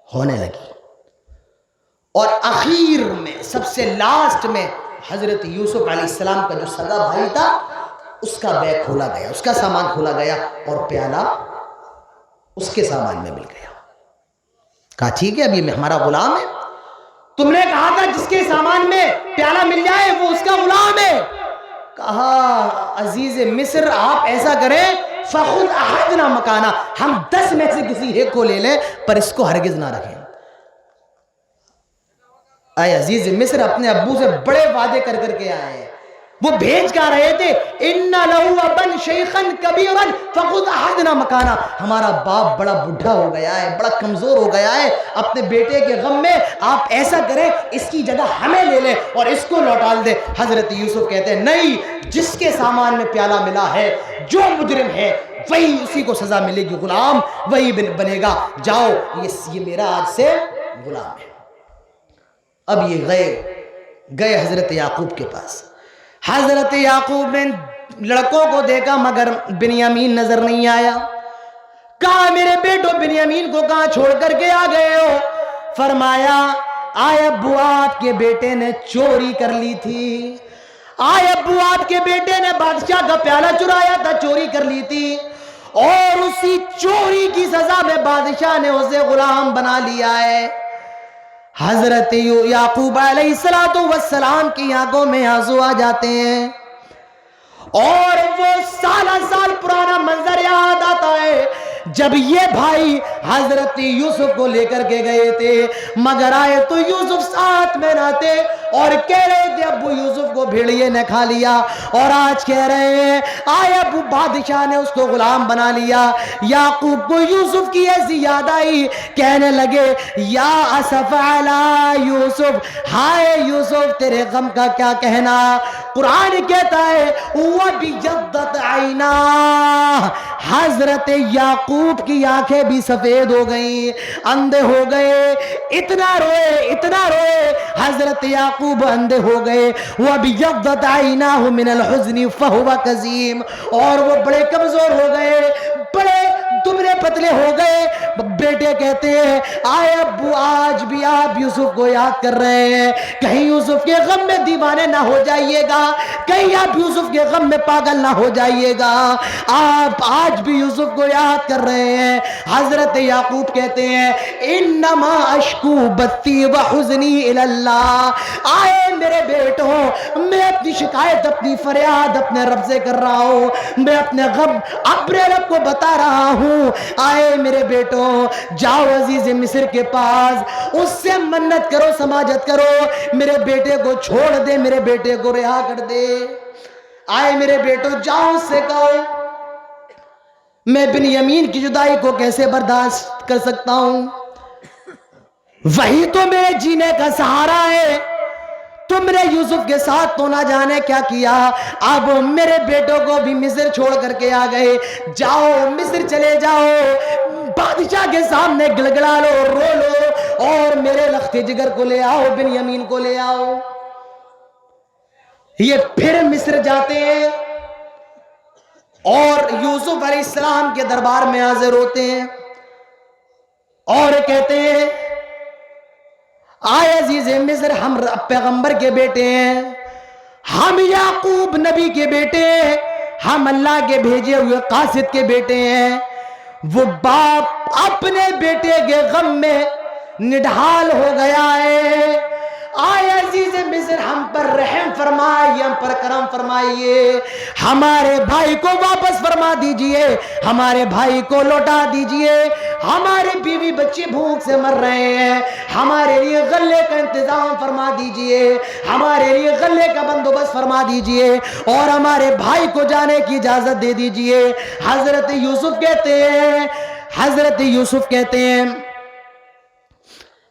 ہونے لگی, اور اخیر میں سب سے لاسٹ میں حضرت یوسف علیہ السلام کا جو سگا بھائی تھا اس کا بیگ کھولا گیا, اس کا سامان کھولا گیا, اور پیالہ اس کے سامان میں مل گیا. کہا ٹھیک ہے, اب یہ ہمارا غلام ہے. تم نے کہا تھا جس کے سامان میں پیالہ مل جائے وہ اس کا غلام ہے. کہا عزیز مصر آپ ایسا کریں, فَخُذْ أَحَدْنَا مَكَانَا, ہم 10 میں سے کسی ایک کو لے لیں پر اس کو ہرگز نہ رکھیں. اے عزیز مصر اپنے ابو سے بڑے وعدے کر کر کے آئے ہیں, وہ بھیج کر رہے تھے, اِنَّ لَهُ أَبًا شَيْخًا كَبِيرًا فَخُذْ أَحَدْنَا مَكَانَا, ہمارا باپ بڑا بڈھا ہو گیا ہے, بڑا کمزور ہو گیا ہے, اپنے بیٹے کے غم میں آپ ایسا کریں اس کی جگہ ہمیں لے لیں اور اس کو لوٹا دیں. حضرت یوسف کہتے ہیں نہیں, جس کے سامان میں پیالہ ملا ہے, جو مجرم ہے وہی اسی کو سزا ملے گی, غلام وہی بنے گا. جاؤ, یہ میرا آج سے غلام ہے. اب یہ گئے حضرت یعقوب کے پاس. حضرت یعقوب نے لڑکوں کو دیکھا مگر بنیامین نظر نہیں آیا. کہا میرے بیٹو بنیامین کو کہاں چھوڑ کر کے آ گئے ہو؟ فرمایا آئے ابو آپ کے بیٹے نے چوری کر لی تھی, آئے ابو آپ کے بیٹے نے بادشاہ کا پیالہ چرایا تھا, چوری کر لی تھی, اور اسی چوری کی سزا میں بادشاہ نے اسے غلام بنا لیا ہے. حضرت یعقوب علیہ السلام کی آنکھوں میں آنسو آ جاتے ہیں, اور وہ سال پرانا منظر یاد آتا ہے جب یہ بھائی حضرت یوسف کو لے کر کے گئے تھے, مگر آئے تو یوسف ساتھ میں نہ تھے, اور کہہ رہے تھے ابو یوسف کو بھیڑیے نے کھا لیا, اور آج کہہ رہے ہیں آئے ابو بادشاہ نے اس کو غلام بنا لیا. یعقوب کو یوسف کی ایسی یاد آئی, کہنے لگے یا اسف علی یوسف, ہائے یوسف تیرے غم کا کیا کہنا. قرآن کہتا ہے وَبِيَضَّتْ عَيْنَاهُ, حضرت یعقوب کی آنکھیں بھی سفید ہو گئیں, اندھے ہو گئے, اتنا روئے حضرت یعقوب اندھے ہو گئے. وَبِيَضَّتْ عَيْنَاهُ مِنَ الْحُزْنِ فَهُوَ كَظِيمٌ, اور وہ بڑے کمزور ہو گئے, بڑے دبلے پتلے ہو گئے. بیٹے کہتے ہیں آئے ابو آج بھی آپ یوسف کو یاد کر رہے ہیں, کہیں یوسف کے غم میں دیوانے نہ ہو جائیے گا, کہیں آپ یوسف کے غم میں پاگل نہ ہو جائیے گا, آپ آج بھی یوسف کو یاد کر رہے ہیں. حضرت یعقوب کہتے ہیں انما اشکو بثی وحزنی الی اللہ, آئے میرے بیٹوں میں اپنی شکایت اپنی فریاد اپنے رب سے کر رہا ہوں, میں اپنے غم اپنے رب کو بتا رہا ہوں. آئے میرے بیٹوں جاؤ عزیز مصر کے پاس, اس سے منت کرو, سماجت کرو, میرے بیٹے کو چھوڑ دے, میرے بیٹے کو رہا کر دے. آئے میرے بیٹو جاؤ اس سے کہو میں بنیامین کی جدائی کو کیسے برداشت کر سکتا ہوں, وہی تو میرے جینے کا سہارا ہے. تم نے یوسف کے ساتھ تو نہ جانے کیا کیا, اب میرے بیٹوں کو بھی مصر چھوڑ کر کے آ گئے. جاؤ مصر چلے جاؤ, بادشاہ کے سامنے گڑگڑا لو, رو لو, اور میرے لخت جگر کو لے آؤ, بنیامین کو لے آؤ. یہ پھر مصر جاتے ہیں اور یوسف علیہ السلام کے دربار میں حاضر ہوتے ہیں, اور کہتے ہیں آئے عزیز مصر، ہم پیغمبر کے بیٹے ہیں، ہم یعقوب نبی کے بیٹے ہیں، ہم اللہ کے بھیجے ہوئے قاصد کے بیٹے ہیں۔ وہ باپ اپنے بیٹے کے غم میں نڈھال ہو گیا ہے۔ آئے عزیز مصر، ہم پر رحم فرمائیے، ہم پر کرم فرمائیے، ہمارے بھائی کو واپس فرما دیجئے، ہمارے بھائی کو لوٹا دیجئے، ہمارے بیوی بچے بھوک سے مر رہے ہیں، ہمارے لیے غلے کا انتظام فرما دیجئے، ہمارے لیے غلے کا بندوبست فرما دیجئے، اور ہمارے بھائی کو جانے کی اجازت دے دیجئے۔ حضرت یوسف کہتے ہیں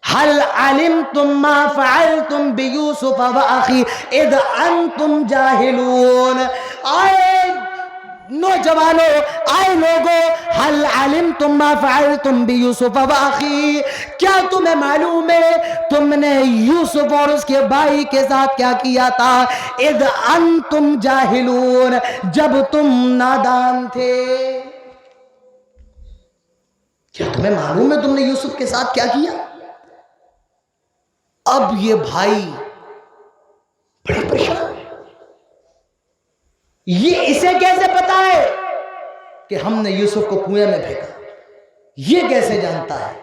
حل علمتم ما فعلتم بیوسف واخی اذ انتم جاہلون۔ آئے نوجوانوں، آئے لوگوں، حل علمتم ما فعلتم بیوسف واخی، کیا تمہیں معلوم ہے تم نے یوسف اور اس کے بھائی کے ساتھ کیا کیا تھا؟ اذ انتم جاہلون، جب تم نادان تھے۔ کیا تمہیں معلوم ہے تم نے یوسف کے ساتھ کیا کیا؟ اب یہ بھائی بڑے پریشان، یہ اسے کیسے پتا ہے کہ ہم نے یوسف کو کنویں میں پھینکا؟ یہ کیسے جانتا ہے؟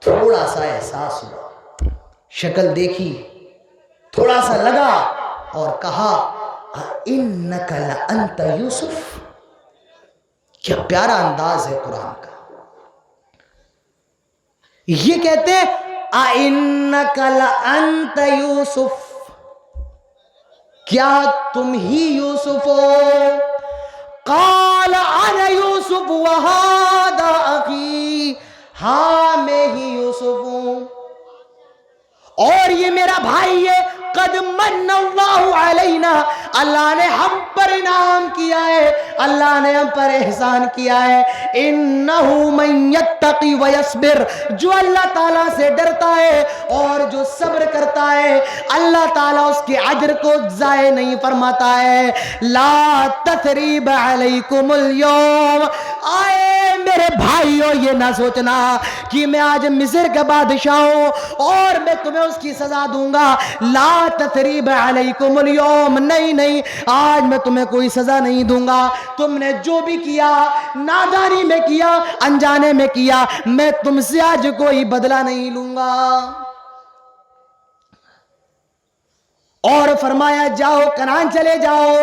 تھوڑا سا احساس ہوا، شکل دیکھی، تھوڑا سا لگا اور کہا اِنَّكَ لَأَنْتَ یوسف۔ کیا پیارا انداز ہے قرآن کا۔ یہ کہتے ہیں اِنَّكَ لَأَنْتَ یوسف، کیا تم ہی یوسف ہو؟ قال انا یوسف وہذا اخی، ہاں میں ہی یوسف ہوں اور یہ میرا بھائی ہے۔ قد من اللہ علینا، اللہ نے ہم پر انعام کیا ہے، اللہ نے ہم پر احسان کیا ہے۔ انہو من یتقی ویصبر، جو اللہ تعالیٰ سے ڈرتا ہے اور جو صبر کرتا ہے، اللہ تعالیٰ اس کے اجر کو ضائع نہیں فرماتا ہے۔ لا تثریب علیکم اليوم، آئے میرے بھائیو یہ نہ سوچنا کہ میں آج مصر کا بادشاہ ہوں اور میں تمہیں اس کی سزا دوں گا۔ لا تثریب علیکم اليوم، نہیں، آج میں تمہیں کوئی سزا نہیں دوں گا۔ تم نے جو بھی کیا، نادانی میں کیا، انجانے میں کیا، میں تم سے آج کوئی بدلہ نہیں لوں گا۔ اور فرمایا جاؤ کنعان چلے جاؤ،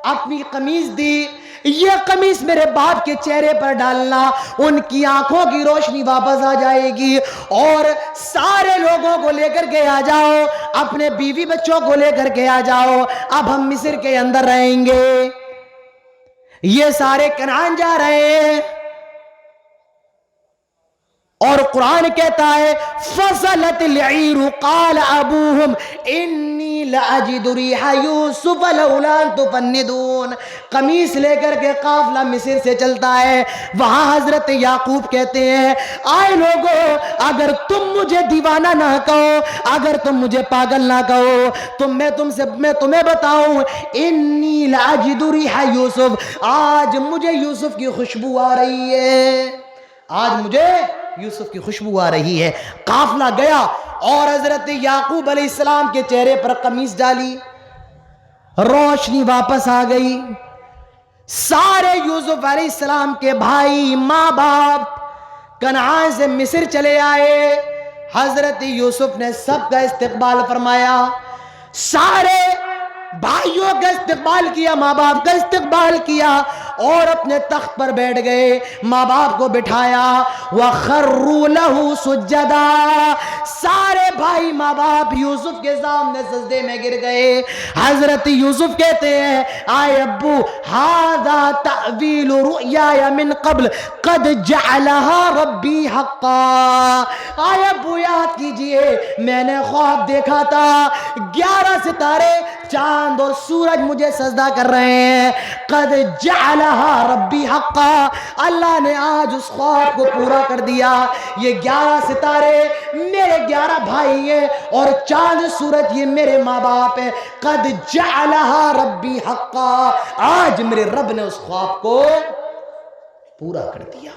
اپنی قمیص دی، یہ قمیص میرے باپ کے چہرے پر ڈالنا، ان کی آنکھوں کی روشنی واپس آ جائے گی، اور سارے لوگوں کو لے کر کے آ جاؤ، اپنے بیوی بچوں کو لے کر کے آ جاؤ، اب ہم مصر کے اندر رہیں گے۔ یہ سارے کنعان جا رہے ہیں اور قرآن کہتا ہے فصلت العیر قال ابوہم انی لاجد ریح یوسف لولا ان تفندون۔ قمیص لے کر کے قافلہ مصر سے چلتا ہے، وہاں حضرت یعقوب کہتے ہیں آئے لوگو، اگر تم مجھے دیوانہ نہ کہو، اگر تم مجھے پاگل نہ کہو تو میں تمہیں بتاؤں انی لاجد ریح یوسف، آج مجھے یوسف کی خوشبو آ رہی ہے، آج مجھے یوسف کی خوشبو آ رہی ہے۔ قافلہ گیا اور حضرت یعقوب علیہ السلام کے چہرے پر قمیص ڈالی، روشنی واپس آ گئی۔ سارے یوسف علیہ السلام کے بھائی، ماں باپ کنعان سے مصر چلے آئے۔ حضرت یوسف نے سب کا استقبال فرمایا، سارے بھائیوں کا استقبال کیا، ماں باپ کا استقبال کیا اور اپنے تخت پر بیٹھ گئے، ماں باپ کو بٹھایا۔ وَخَرُّوا لَهُ سُجَّدًا، سارے بھائی ماں باپ یوسف کے سامنے سجدے میں گر گئے۔ حضرت یوسف کہتے ہیں آئے ابو هَذَا تَأْوِيلُ رُؤْيَايَ مِن قَبْلِ قَدْ جَعَلَهَا رَبِّي حَقًّا، آئے ابو یاد کیجئے میں نے خواب دیکھا تھا، 11 ستارے، چاند اور سورج مجھے سجدہ کر رہے ہیں۔ قد جعلها ربی حقا، اللہ نے آج اس خواب کو پورا کر دیا۔ یہ 11 ستارے میرے 11 بھائی ہیں اور چاند سورج یہ میرے ماں باپ ہیں۔ قد جعلها ربی حقا، آج میرے رب نے اس خواب کو پورا کر دیا۔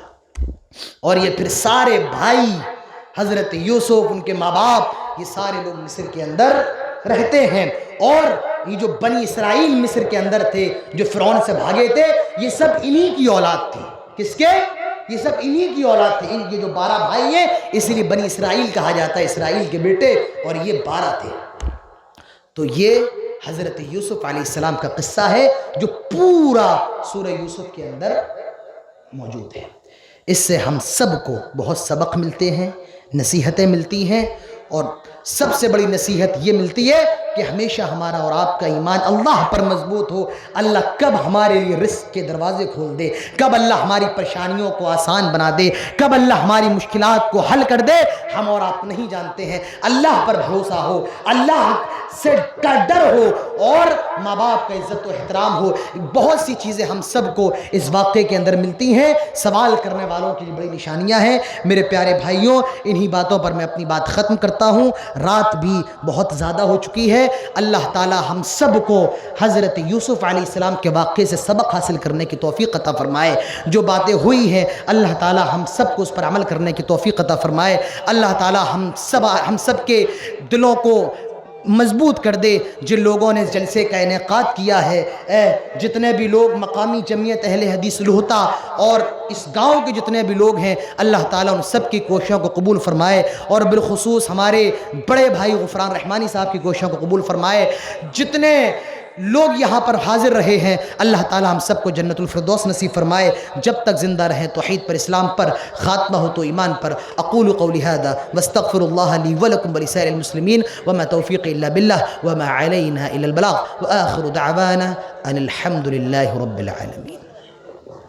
اور یہ پھر سارے بھائی حضرت یوسف، ان کے ماں باپ، یہ سارے لوگ مصر کے اندر رہتے ہیں۔ اور یہ جو بنی اسرائیل مصر کے اندر تھے، جو فرعون سے بھاگے تھے، یہ سب انہی کی اولاد تھی۔ کس کے؟ یہ سب انہی کی اولاد تھی۔ ان کے جو 12 بھائی ہیں، اسی لیے بنی اسرائیل کہا جاتا ہے، اسرائیل کے بیٹے، اور یہ 12 تھے۔ تو یہ حضرت یوسف علیہ السلام کا قصہ ہے جو پورا سورہ یوسف کے اندر موجود ہے۔ اس سے ہم سب کو بہت سبق ملتے ہیں، نصیحتیں ملتی ہیں، اور سب سے بڑی نصیحت یہ ملتی ہے کہ ہمیشہ ہمارا اور آپ کا ایمان اللہ پر مضبوط ہو۔ اللہ کب ہمارے لیے رزق کے دروازے کھول دے، کب اللہ ہماری پریشانیوں کو آسان بنا دے، کب اللہ ہماری مشکلات کو حل کر دے، ہم اور آپ نہیں جانتے ہیں۔ اللہ پر بھروسہ ہو، اللہ سے ڈر ہو، اور ماں باپ کا عزت و احترام ہو۔ بہت سی چیزیں ہم سب کو اس واقعے کے اندر ملتی ہیں۔ سوال کرنے والوں کی بڑی نشانیاں ہیں۔ میرے پیارے بھائیوں، انہی باتوں پر میں اپنی بات ختم کرتا ہوں۔ رات بھی بہت زیادہ ہو چکی ہے۔ اللہ تعالی ہم سب کو حضرت یوسف علیہ السلام کے واقعے سے سبق حاصل کرنے کی توفیق عطا فرمائے۔ جو باتیں ہوئی ہیں اللہ تعالی ہم سب کو اس پر عمل کرنے کی توفیق عطا فرمائے۔ اللہ تعالی ہم سب کے دلوں کو مضبوط کر دے۔ جن لوگوں نے اس جلسے کا انعقاد کیا ہے، جتنے بھی لوگ مقامی جمعیت اہل حدیث لوہتا اور اس گاؤں کے جتنے بھی لوگ ہیں، اللہ تعالیٰ ان سب کی کوششوں کو قبول فرمائے، اور بالخصوص ہمارے بڑے بھائی غفران رحمانی صاحب کی کوششوں کو قبول فرمائے۔ جتنے لوگ یہاں پر حاضر رہے ہیں، اللہ تعالیٰ ہم سب کو جنت الفردوس نصیب فرمائے۔ جب تک زندہ رہیں توحید پر، اسلام پر، خاتمہ ہو تو ایمان پر۔ اقول قولی ھذا واستغفر اللہ لی ولکم ولسائر المسلمین وما توفیق الا باللہ وما علینا الا البلاغ، وآخر دعوانا ان الحمد للہ رب العالمین۔